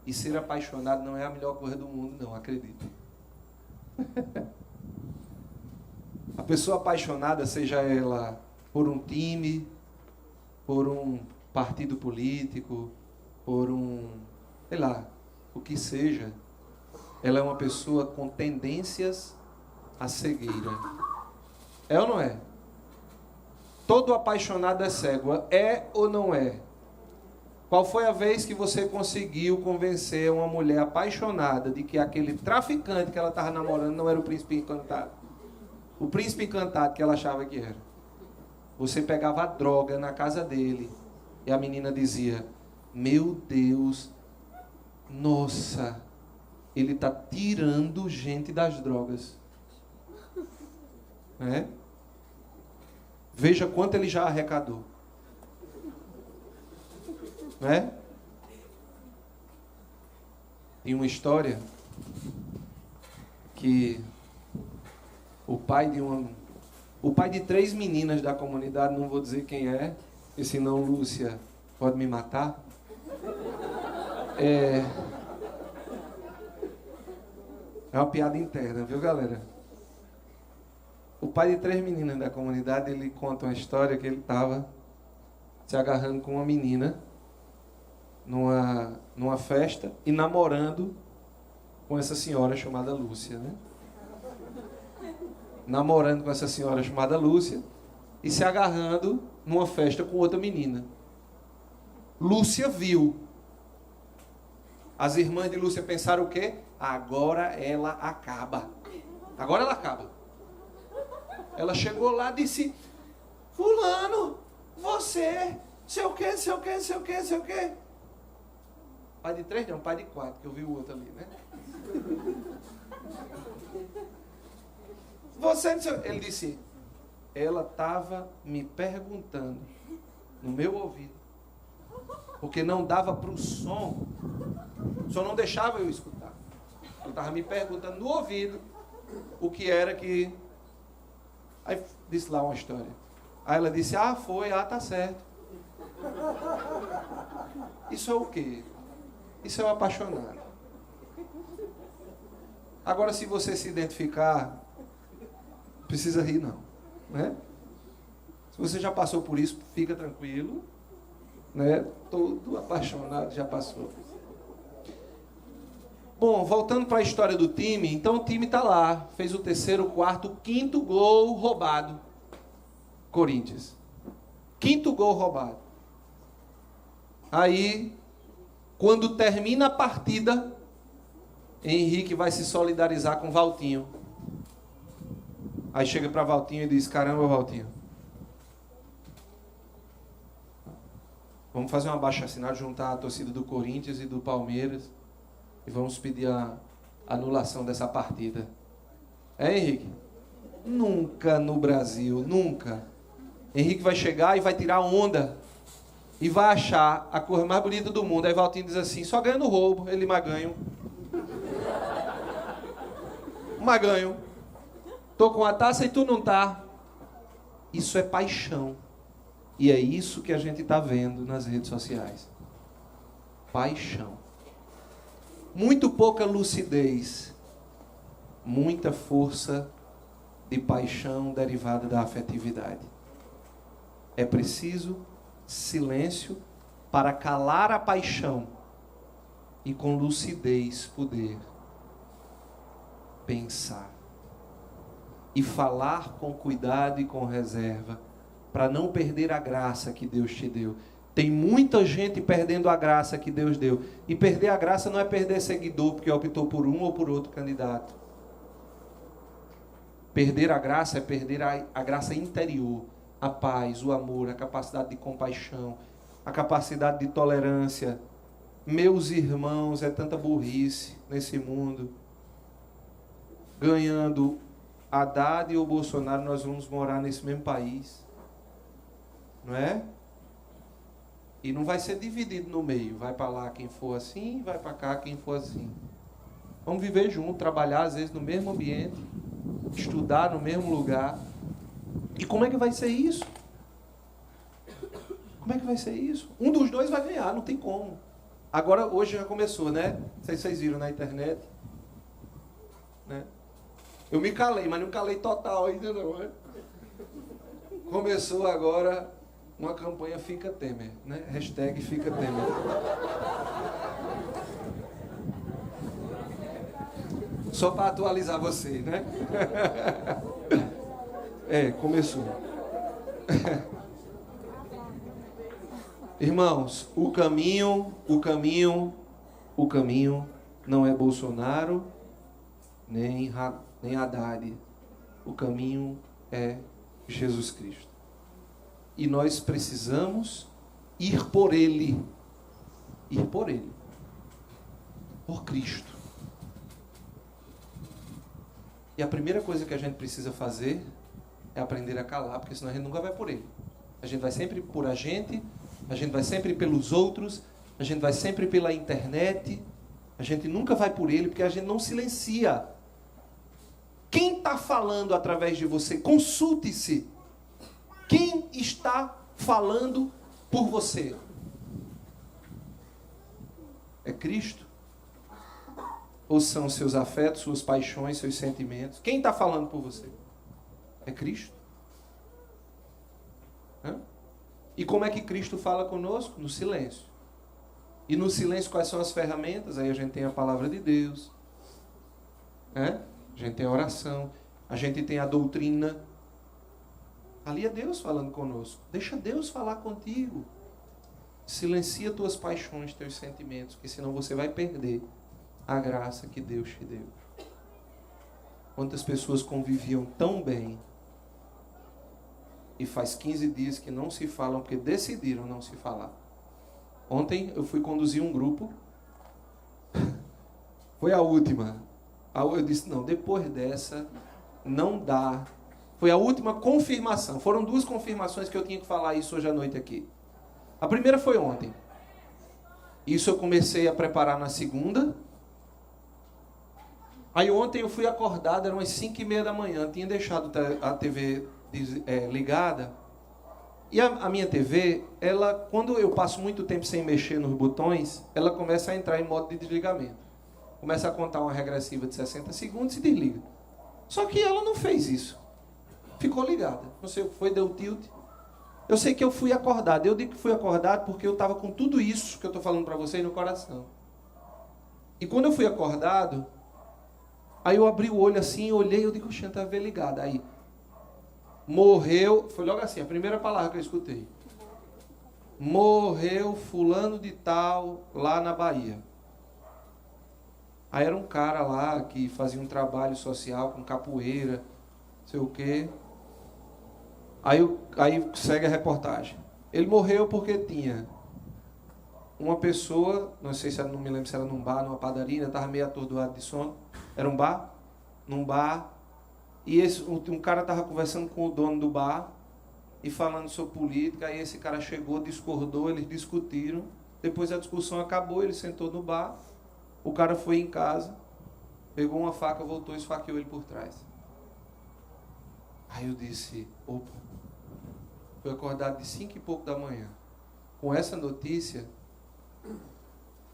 E ser apaixonado não é a melhor coisa do mundo, não, acredita. A pessoa apaixonada, seja ela por um time, por um partido político, por sei lá, o que seja, ela é uma pessoa com tendências à cegueira. É ou não é? Todo apaixonado é cego. É ou não é? Qual foi a vez que você conseguiu convencer uma mulher apaixonada de que aquele traficante que ela estava namorando não era o príncipe encantado? O príncipe encantado que ela achava que era. Você pegava a droga na casa dele e a menina dizia: meu Deus, nossa, ele está tirando gente das drogas. É? Veja quanto ele já arrecadou. Né? Tem uma história que o pai de 3 meninas da comunidade, não vou dizer quem é, porque senão Lúcia pode me matar. É uma piada interna, viu, galera? O pai de 3 meninas da comunidade, ele conta uma história que ele estava se agarrando com uma menina numa festa e namorando com essa senhora chamada Lúcia, né? Namorando com essa senhora chamada Lúcia e se agarrando numa festa com outra menina. Lúcia viu. As irmãs de Lúcia pensaram o quê? Agora ela acaba. Agora ela acaba. Ela chegou lá e disse: fulano, você, sei o quê, sei o quê, sei o quê, sei o quê. Pai de 3 não, pai de 4, que eu vi o outro ali, né? Você, ele disse, ela estava me perguntando no meu ouvido, porque não dava para o som não deixava eu escutar. Ela estava me perguntando no ouvido o que era que... Aí disse lá uma história. Aí ela disse, tá certo. Isso é o quê? Isso é o apaixonado. Agora, se você se identificar, não precisa rir não, né? Se você já passou por isso, fica tranquilo, né? Todo apaixonado já passou. Bom, voltando para a história do time, então o time está lá, fez o 3º, 4º, 5º gol roubado. Corinthians. 5º gol roubado. Aí, quando termina a partida, Henrique vai se solidarizar com Valtinho. Aí chega para Valtinho e diz, caramba, Valtinho, vamos fazer uma abaixo-assinado, juntar a torcida do Corinthians e do Palmeiras e vamos pedir a anulação dessa partida. Henrique? Nunca no Brasil, nunca. Henrique vai chegar e vai tirar onda e vai achar a cor mais bonita do mundo. Aí Valtinho diz assim, só ganha no roubo, ele Maganho. Maganho. Tô com a taça e tu não tá. Isso é paixão. E é isso que a gente está vendo nas redes sociais. Paixão. Muito pouca lucidez. Muita força de paixão derivada da afetividade. É preciso silêncio para calar a paixão e com lucidez poder pensar. E falar com cuidado e com reserva, para não perder a graça que Deus te deu. Tem muita gente perdendo a graça que Deus deu. E perder a graça não é perder seguidor, porque optou por um ou por outro candidato. Perder a graça é perder a graça interior, a paz, o amor, a capacidade de compaixão, a capacidade de tolerância. Meus irmãos, é tanta burrice nesse mundo. Ganhando Haddad ou Bolsonaro, nós vamos morar nesse mesmo país. Não é? E não vai ser dividido no meio. Vai para lá quem for assim, vai para cá quem for assim. Vamos viver junto, trabalhar às vezes no mesmo ambiente, estudar no mesmo lugar. E como é que vai ser isso? Como é que vai ser isso? Um dos dois vai ganhar, não tem como. Agora, hoje já começou, né? Vocês viram na internet, né? Eu me calei, mas não calei total ainda não, né? Começou agora uma campanha Fica Temer, né? Hashtag Fica Temer. Só para atualizar você, né? Começou. Irmãos, o caminho não é Bolsonaro, nem Haddad. O caminho é Jesus Cristo. E nós precisamos ir por Ele. Ir por Ele. Por Cristo. E a primeira coisa que a gente precisa fazer é aprender a calar, porque senão a gente nunca vai por Ele. A gente vai sempre por a gente vai sempre pelos outros, a gente vai sempre pela internet, a gente nunca vai por Ele, porque a gente não silencia. Quem está falando através de você? Consulte-se. Quem está falando por você? É Cristo? Ou são seus afetos, suas paixões, seus sentimentos? Quem está falando por você? É Cristo? Hã? E como é que Cristo fala conosco? No silêncio. E no silêncio quais são as ferramentas? Aí a gente tem a palavra de Deus. A gente tem a oração. A gente tem a doutrina. Ali é Deus falando conosco. Deixa Deus falar contigo. Silencia tuas paixões, teus sentimentos, porque senão você vai perder a graça que Deus te deu. Quantas pessoas conviviam tão bem e faz 15 dias que não se falam porque decidiram não se falar. Ontem eu fui conduzir um grupo. Foi a última. Eu disse, não, depois dessa não dá. Foi a última confirmação. Foram 2 confirmações que eu tinha que falar isso hoje à noite aqui. A primeira foi ontem. Isso eu comecei a preparar na segunda. Aí ontem eu fui acordado, eram umas 5:30 da manhã. Tinha deixado a TV ligada. E a minha TV, ela, quando eu passo muito tempo sem mexer nos botões, ela começa a entrar em modo de desligamento. Começa a contar uma regressiva de 60 segundos e desliga. Só que ela não fez isso. Ficou ligada. Não sei o que foi, deu tilt. Eu sei que eu fui acordado. Eu digo que fui acordado porque eu estava com tudo isso que eu estou falando para vocês no coração. E quando eu fui acordado, aí eu abri o olho assim, olhei, eu digo, oxe, a TV ligada. Aí, morreu, foi logo assim, a primeira palavra que eu escutei. Morreu fulano de tal lá na Bahia. Aí era um cara lá que fazia um trabalho social com capoeira, não sei o quê. Aí segue a reportagem. Ele morreu porque tinha uma pessoa, não sei se era, não me lembro se era num bar, numa padaria, estava meio atordoado de sono. Era um bar? Num bar. E um cara estava conversando com o dono do bar e falando sobre política. Aí esse cara chegou, discordou, eles discutiram. Depois a discussão acabou, ele sentou no bar. O cara foi em casa, pegou uma faca, voltou e esfaqueou ele por trás. Aí eu disse, opa, fui acordado de 5 e pouco da manhã. Com essa notícia,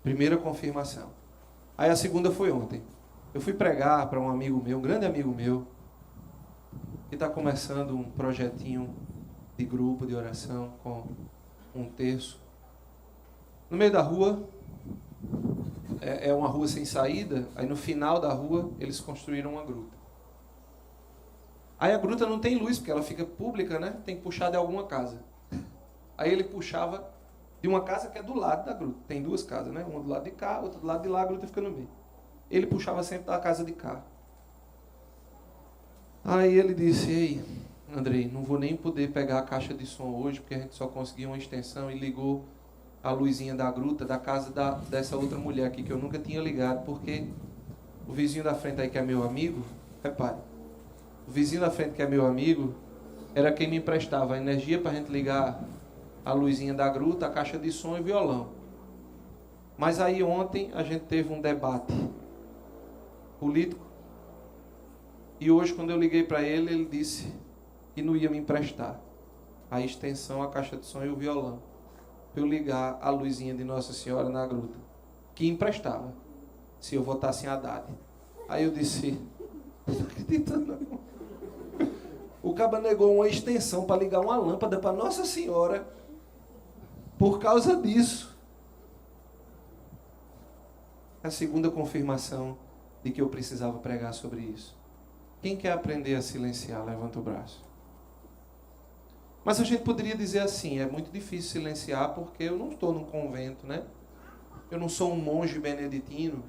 primeira confirmação. Aí a segunda foi ontem. Eu fui pregar para um amigo meu, um grande amigo meu, que está começando um projetinho de grupo de oração com um terço. No meio da rua, é uma rua sem saída, aí no final da rua eles construíram uma gruta. Aí a gruta não tem luz, porque ela fica pública, né? Tem que puxar de alguma casa. Aí ele puxava de uma casa que é do lado da gruta. Tem 2 casas, né? Uma do lado de cá, outra do lado de lá, a gruta fica no meio. Ele puxava sempre da casa de cá. Aí ele disse, ei, Andrei, não vou nem poder pegar a caixa de som hoje, porque a gente só conseguiu uma extensão, e ligou a luzinha da gruta da casa dessa outra mulher aqui, que eu nunca tinha ligado, porque o vizinho da frente aí, que é meu amigo, repare, o vizinho da frente que é meu amigo, era quem me emprestava a energia para a gente ligar a luzinha da gruta, a caixa de som e violão. Mas aí ontem a gente teve um debate político, e hoje quando eu liguei para ele, ele disse que não ia me emprestar a extensão, a caixa de som e o violão, para eu ligar a luzinha de Nossa Senhora na gruta, que emprestava, se eu votasse em Haddad. Aí eu disse, não estou acreditando não. O caba negou uma extensão para ligar uma lâmpada para Nossa Senhora por causa disso. A segunda confirmação de que eu precisava pregar sobre isso. Quem quer aprender a silenciar, levanta o braço. Mas a gente poderia dizer assim, é muito difícil silenciar porque eu não estou num convento, né? Eu não sou um monge beneditino.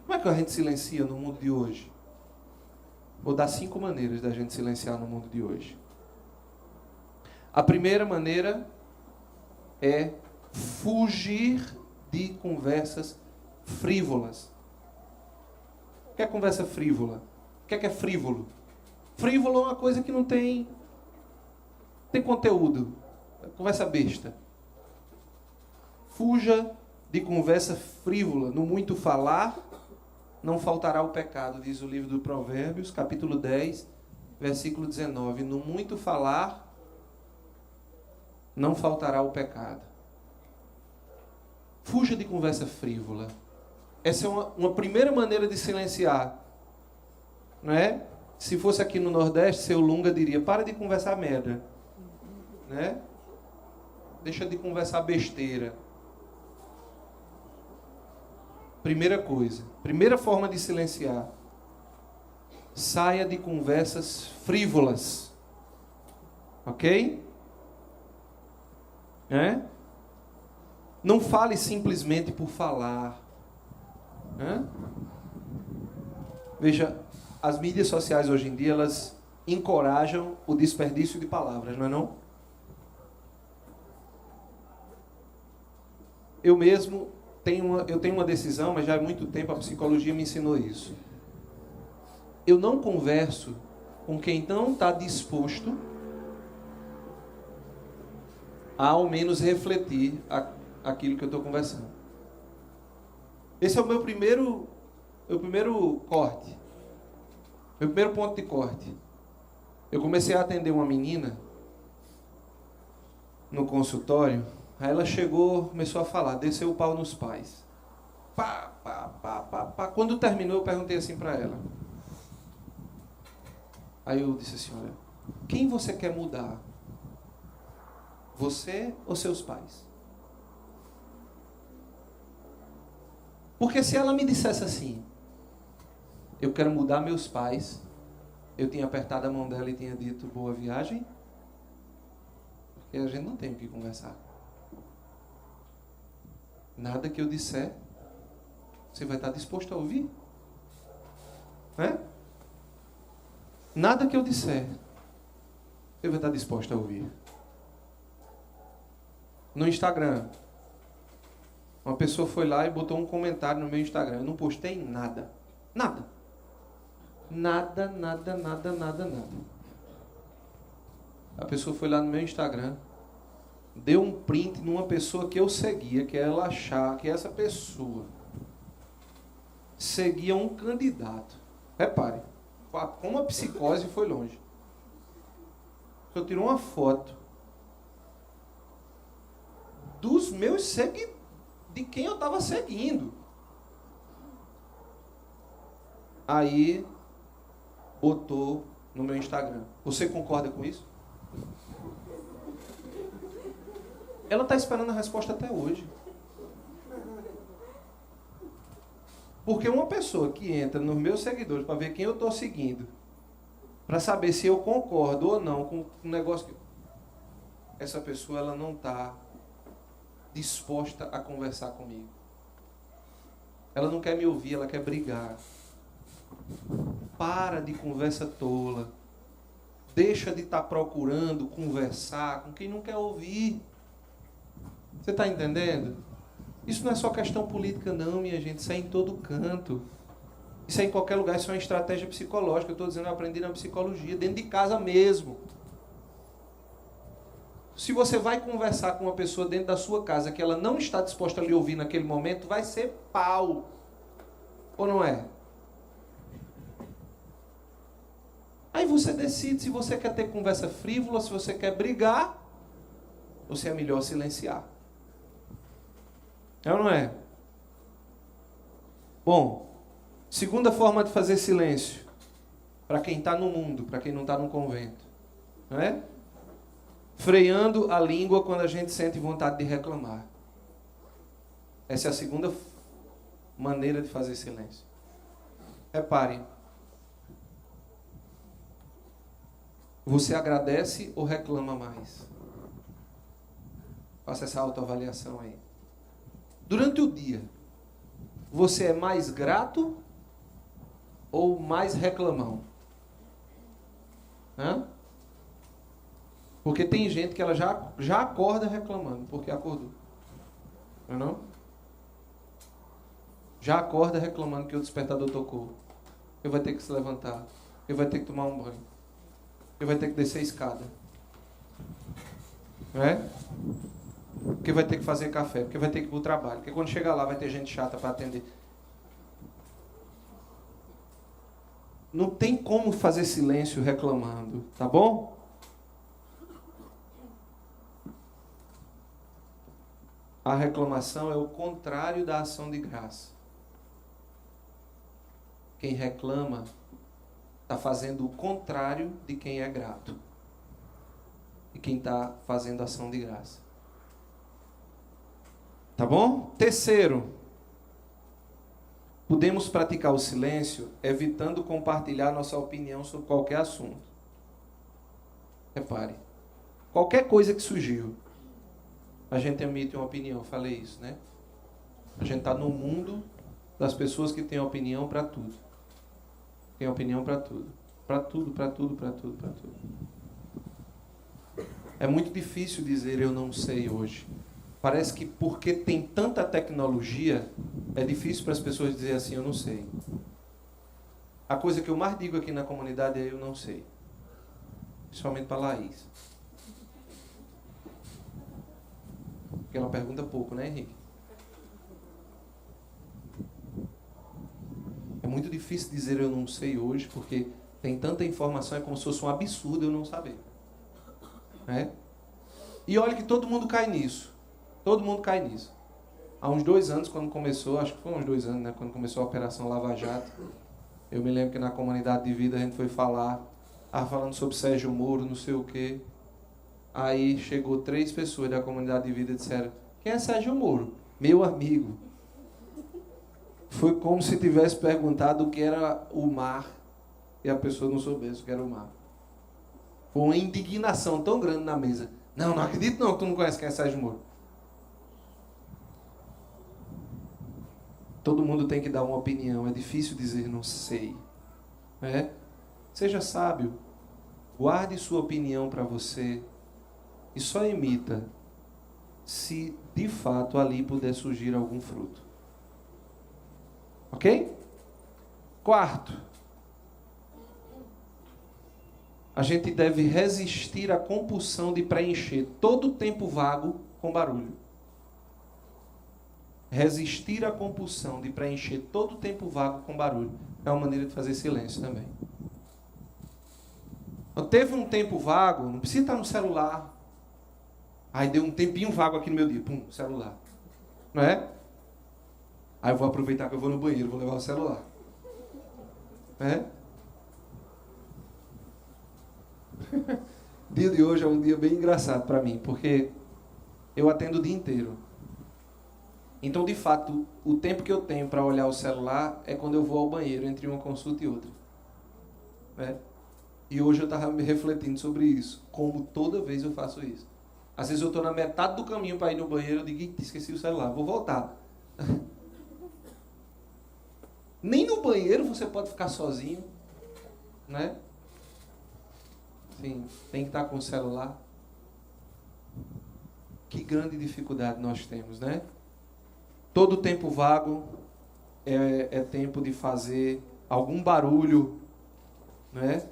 Como é que a gente silencia no mundo de hoje? Vou dar 5 maneiras da gente silenciar no mundo de hoje. A primeira maneira é fugir de conversas frívolas. O que é conversa frívola? O que é frívolo? Frívolo é uma coisa que não tem conteúdo. É conversa besta. Fuja de conversa frívola. No muito falar, não faltará o pecado, diz o livro do Provérbios, capítulo 10, versículo 19. No muito falar, não faltará o pecado. Fuja de conversa frívola. Essa é uma primeira maneira de silenciar. Não é? Se fosse aqui no Nordeste, seu Lunga diria, para de conversar merda. Né? Deixa de conversar besteira. Primeira coisa. Primeira forma de silenciar. Saia de conversas frívolas. Ok? Não fale simplesmente por falar. Veja, as mídias sociais hoje em dia, elas encorajam o desperdício de palavras, não é não? Eu mesmo tenho uma decisão, mas já há muito tempo a psicologia me ensinou isso. Eu não converso com quem não está disposto a ao menos refletir aquilo que eu estou conversando. Esse é o meu primeiro corte. Meu primeiro ponto de corte. Eu comecei a atender uma menina no consultório. Aí ela chegou, começou a falar, desceu o pau nos pais. Pá, pá, pá, pá, pá. Quando terminou, eu perguntei assim para ela. Aí eu disse assim, olha, quem você quer mudar? Você ou seus pais? Porque se ela me dissesse assim, eu quero mudar meus pais, eu tinha apertado a mão dela e tinha dito boa viagem, porque a gente não tem o que conversar. Nada que eu disser, você vai estar disposto a ouvir? Né? Nada que eu disser, você vai estar disposto a ouvir. No Instagram, uma pessoa foi lá e botou um comentário no meu Instagram. Eu não postei nada. Nada. Nada, nada, nada, nada, nada. A pessoa foi lá no meu Instagram, deu um print numa pessoa que eu seguia, que ela achar que essa pessoa seguia um candidato. Repare, como a psicose foi longe. Eu tirei uma foto dos meus seguidores, de quem eu estava seguindo. Aí botou no meu Instagram. Você concorda com isso? Ela está esperando a resposta até hoje. Porque uma pessoa que entra nos meus seguidores para ver quem eu estou seguindo, para saber se eu concordo ou não com um negócio que... Essa pessoa ela não está disposta a conversar comigo. Ela não quer me ouvir, ela quer brigar. Para de conversa tola. Deixa de estar procurando conversar com quem não quer ouvir. Você está entendendo? Isso não é só questão política não, minha gente. Isso é em todo canto. Isso é em qualquer lugar. Isso é uma estratégia psicológica. Eu estou dizendo, eu aprendi na psicologia. Dentro de casa mesmo. Se você vai conversar com uma pessoa dentro da sua casa que ela não está disposta a lhe ouvir naquele momento, vai ser pau. Ou não é? Aí você decide se você quer ter conversa frívola, se você quer brigar, ou se é melhor silenciar. É ou não é? Bom, segunda forma de fazer silêncio, para quem está no mundo, para quem não está no convento, não é? Freando a língua quando a gente sente vontade de reclamar. Essa é a segunda maneira de fazer silêncio. Repare. Você agradece ou reclama mais? Faça essa autoavaliação aí. Durante o dia, você é mais grato ou mais reclamão? Hã? Porque tem gente que ela já acorda reclamando porque acordou. Não é não? Já acorda reclamando que o despertador tocou. Eu vou ter que se levantar. Eu vou ter que tomar um banho. Eu vou ter que descer a escada. Não é? Porque vai ter que fazer café. Porque vai ter que ir para o trabalho. Porque quando chegar lá vai ter gente chata para atender. Não tem como fazer silêncio reclamando. Tá bom? A reclamação é o contrário da ação de graça. Quem reclama está fazendo o contrário de quem é grato. E quem está fazendo ação de graça. Tá bom? Terceiro, podemos praticar o silêncio evitando compartilhar nossa opinião sobre qualquer assunto. Repare, qualquer coisa que surgiu, a gente emite uma opinião. Eu falei isso, né? A gente está no mundo das pessoas que têm opinião para tudo. Tem opinião para tudo. Para tudo, para tudo, para tudo, para tudo. É muito difícil dizer eu não sei hoje. Parece que porque tem tanta tecnologia, é difícil para as pessoas dizer assim, eu não sei. A coisa que eu mais digo aqui na comunidade é eu não sei. Principalmente para a Laís. Porque ela pergunta pouco, né, Henrique? É muito difícil dizer eu não sei hoje, porque tem tanta informação, é como se fosse um absurdo eu não saber. Né? E olha que todo mundo cai nisso. Todo mundo cai nisso. Há uns 2 anos, quando começou, acho que foi uns 2 anos, né, quando começou a Operação Lava Jato, eu me lembro que na comunidade de vida a gente foi falar, falando sobre Sérgio Moro, não sei o quê. Aí chegou 3 pessoas da comunidade de vida e disseram, quem é Sérgio Moro? Meu amigo. Foi como se tivesse perguntado o que era o mar e a pessoa não soubesse o que era o mar. Foi uma indignação tão grande na mesa. Não acredito não que tu não conhece quem é Sérgio Moro. Todo mundo tem que dar uma opinião. É difícil dizer não sei. É? Seja sábio. Guarde sua opinião para você. E só emita se de fato ali puder surgir algum fruto. Ok? Quarto. A gente deve resistir à compulsão de preencher todo o tempo vago com barulho. Resistir à compulsão de preencher todo o tempo vago com barulho é uma maneira de fazer silêncio também. Então, teve um tempo vago, não precisa estar no celular. Aí deu um tempinho vago aqui no meu dia, pum, celular. Não é? Aí eu vou aproveitar que eu vou no banheiro, vou levar o celular. É? O dia de hoje é um dia bem engraçado para mim, porque eu atendo o dia inteiro. Então, de fato, o tempo que eu tenho para olhar o celular é quando eu vou ao banheiro, entre uma consulta e outra. Né? E hoje eu estava me refletindo sobre isso, como toda vez eu faço isso. Às vezes eu estou na metade do caminho para ir no banheiro, eu digo, esqueci o celular, vou voltar. Nem no banheiro você pode ficar sozinho, né? Sim, tem que estar com o celular. Que grande dificuldade nós temos, né? Todo tempo vago é tempo de fazer algum barulho, né?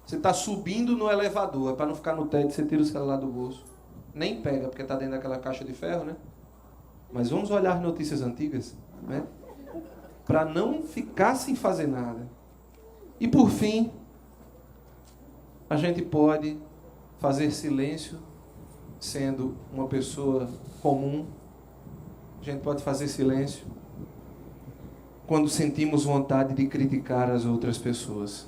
Você está subindo no elevador, para não ficar no teto, você tira o celular do bolso. Nem pega, porque está dentro daquela caixa de ferro, né? Mas vamos olhar notícias antigas, né? Para não ficar sem fazer nada. E por fim, a gente pode fazer silêncio, sendo uma pessoa comum. A gente pode fazer silêncio quando sentimos vontade de criticar as outras pessoas.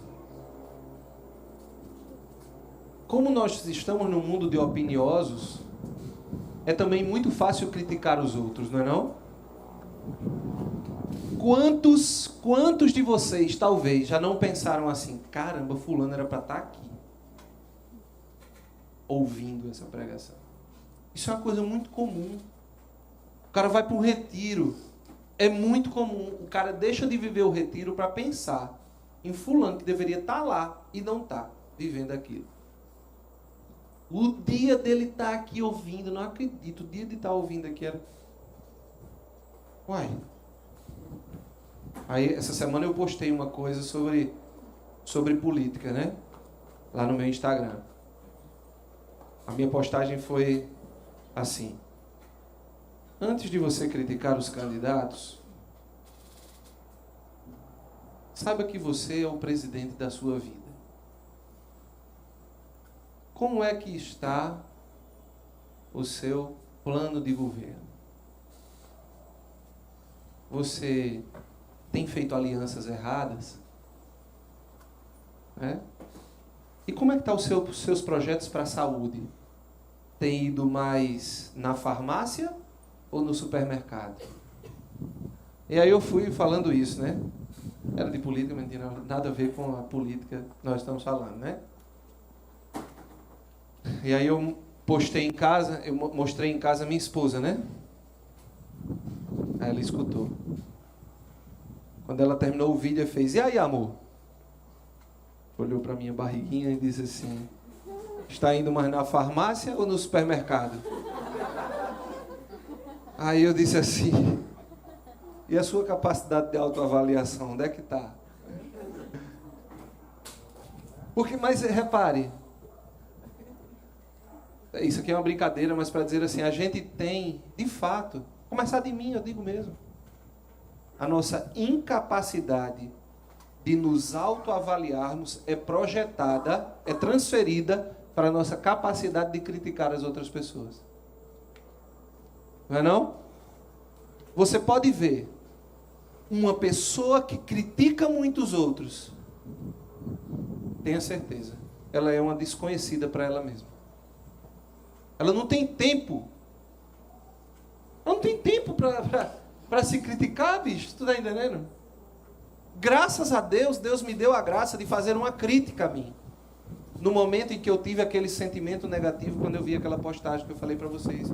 Como nós estamos num mundo de opiniosos, é também muito fácil criticar os outros, não é não? Quantos de vocês, talvez, já não pensaram assim, caramba, fulano era para estar aqui? ouvindo essa pregação. Isso é uma coisa muito comum. O cara vai para um retiro. É muito comum. O cara deixa de viver o retiro para pensar em fulano que deveria estar lá e não está vivendo aquilo. O dia dele estar aqui ouvindo, não acredito, o dia de estar ouvindo aqui era... Uai. Aí, essa semana eu postei uma coisa sobre política, né? Lá no meu Instagram. A minha postagem foi assim: antes de você criticar os candidatos, saiba que você é o presidente da sua vida. Como é que está o seu plano de governo? Você tem feito alianças erradas? E como é que estão os seus projetos para a saúde? Tem ido mais na farmácia ou no supermercado? E aí eu fui falando isso, né? Era de política, mas não tinha nada a ver com a política que nós estamos falando, né? E aí eu postei em casa, eu mostrei em casa a minha esposa, né? Aí ela escutou. Quando ela terminou o vídeo, ela fez: e aí, amor? Olhou para minha barriguinha e disse assim: está indo mais na farmácia ou no supermercado? Aí eu disse assim: e a sua capacidade de autoavaliação, onde é que está? Porque, mas repare, isso aqui é uma brincadeira, mas para dizer assim, a gente tem, de fato, começar de mim, eu digo mesmo, a nossa incapacidade de nos autoavaliarmos é projetada, é transferida para a nossa capacidade de criticar as outras pessoas. Não é não? Você pode ver uma pessoa que critica muitos outros, tenha certeza, ela é uma desconhecida para ela mesma. Ela não tem tempo. Ela não tem tempo para se criticar, bicho. Tu tá entendendo? Graças a Deus, Deus me deu a graça de fazer uma crítica a mim. No momento em que eu tive aquele sentimento negativo, quando eu vi aquela postagem que eu falei para vocês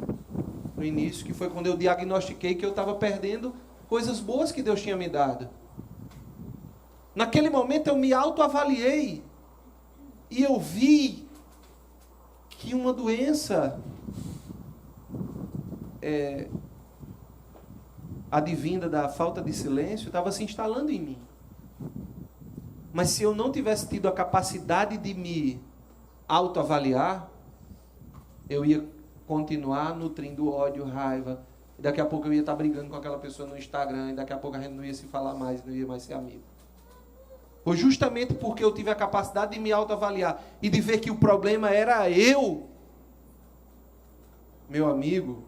no início, que foi quando eu diagnostiquei que eu estava perdendo coisas boas que Deus tinha me dado. Naquele momento eu me autoavaliei e eu vi que uma doença advinda da falta de silêncio estava se instalando em mim. Mas se eu não tivesse tido a capacidade de me autoavaliar, eu ia continuar nutrindo ódio, raiva, e daqui a pouco eu ia estar brigando com aquela pessoa no Instagram, e daqui a pouco a gente não ia se falar mais, não ia mais ser amigo. Foi justamente porque eu tive a capacidade de me autoavaliar e de ver que o problema era eu. Meu amigo,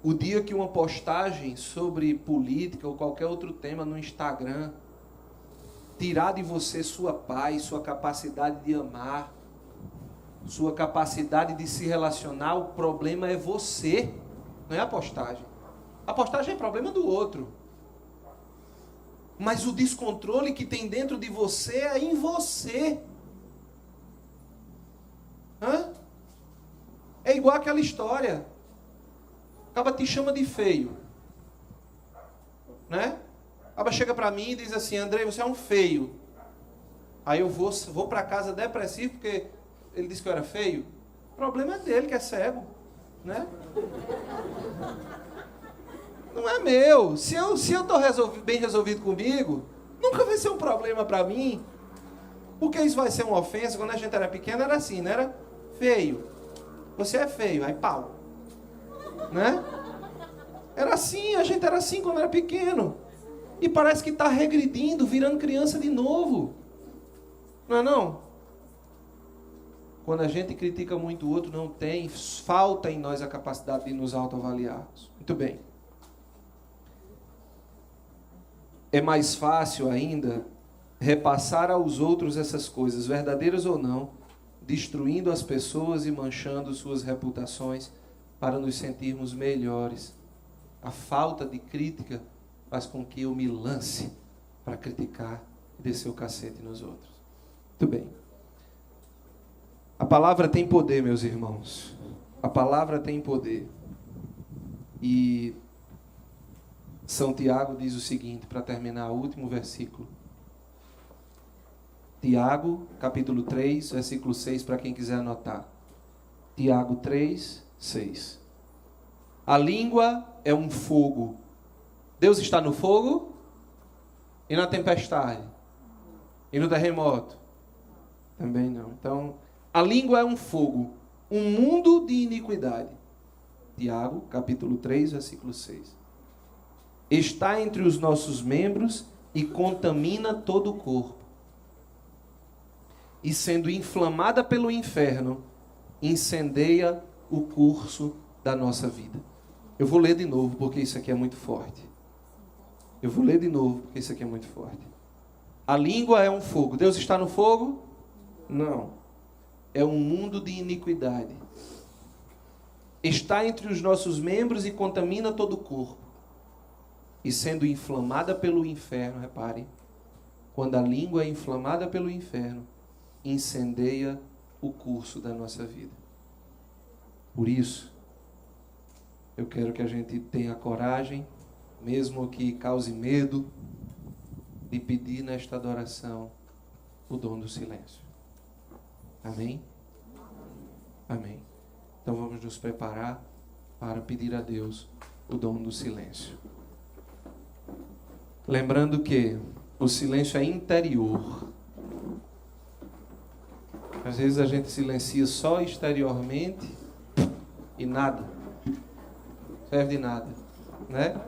o dia que uma postagem sobre política ou qualquer outro tema no Instagram tirar de você sua paz, sua capacidade de amar, sua capacidade de se relacionar, o problema é você, não é a postagem. A postagem é problema do outro. Mas o descontrole que tem dentro de você é em você. É igual aquela história. O cara te chama de feio. Né? O cara chega pra mim e diz assim: Andrei, você é um feio. Aí eu vou pra casa depressivo porque ele disse que eu era feio. O problema é dele, que é cego. Né? Não é meu. Se eu estou bem resolvido comigo, nunca vai ser um problema para mim. Porque isso vai ser uma ofensa. Quando a gente era pequeno era assim, não era? Feio. Você é feio. Aí pau. Né? Era assim, a gente era assim quando era pequeno. E parece que está regredindo, virando criança de novo. Não é não? Quando a gente critica muito o outro, não tem, falta em nós a capacidade de nos autoavaliarmos. Muito bem. É mais fácil ainda repassar aos outros essas coisas, verdadeiras ou não, destruindo as pessoas e manchando suas reputações para nos sentirmos melhores. A falta de crítica faz com que eu me lance para criticar e descer o cacete nos outros. Muito bem. A palavra tem poder, meus irmãos. A palavra tem poder. E São Tiago diz o seguinte, para terminar o último versículo. Tiago, capítulo 3, versículo 6, para quem quiser anotar. Tiago 3, 6. A língua é um fogo. Deus está no fogo e na tempestade. E no terremoto? Também não. Então, a língua é um fogo, um mundo de iniquidade. Tiago, capítulo 3, versículo 6. Está entre os nossos membros e contamina todo o corpo. E sendo inflamada pelo inferno, incendeia o curso da nossa vida. Eu vou ler de novo, porque isso aqui é muito forte. Eu vou ler de novo, porque isso aqui é muito forte. A língua é um fogo. Deus está no fogo? Não. É um mundo de iniquidade. Está entre os nossos membros e contamina todo o corpo. E sendo inflamada pelo inferno, repare, quando a língua é inflamada pelo inferno, incendeia o curso da nossa vida. Por isso, eu quero que a gente tenha coragem, mesmo que cause medo, de pedir nesta adoração o dom do silêncio. Amém? Amém. Então vamos nos preparar para pedir a Deus o dom do silêncio. Lembrando que o silêncio é interior. Às vezes a gente silencia só exteriormente e nada. Serve de nada, né?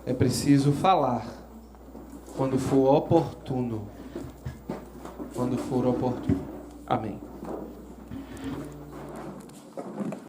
É preciso falar quando for oportuno. Quando for oportuno. Amém.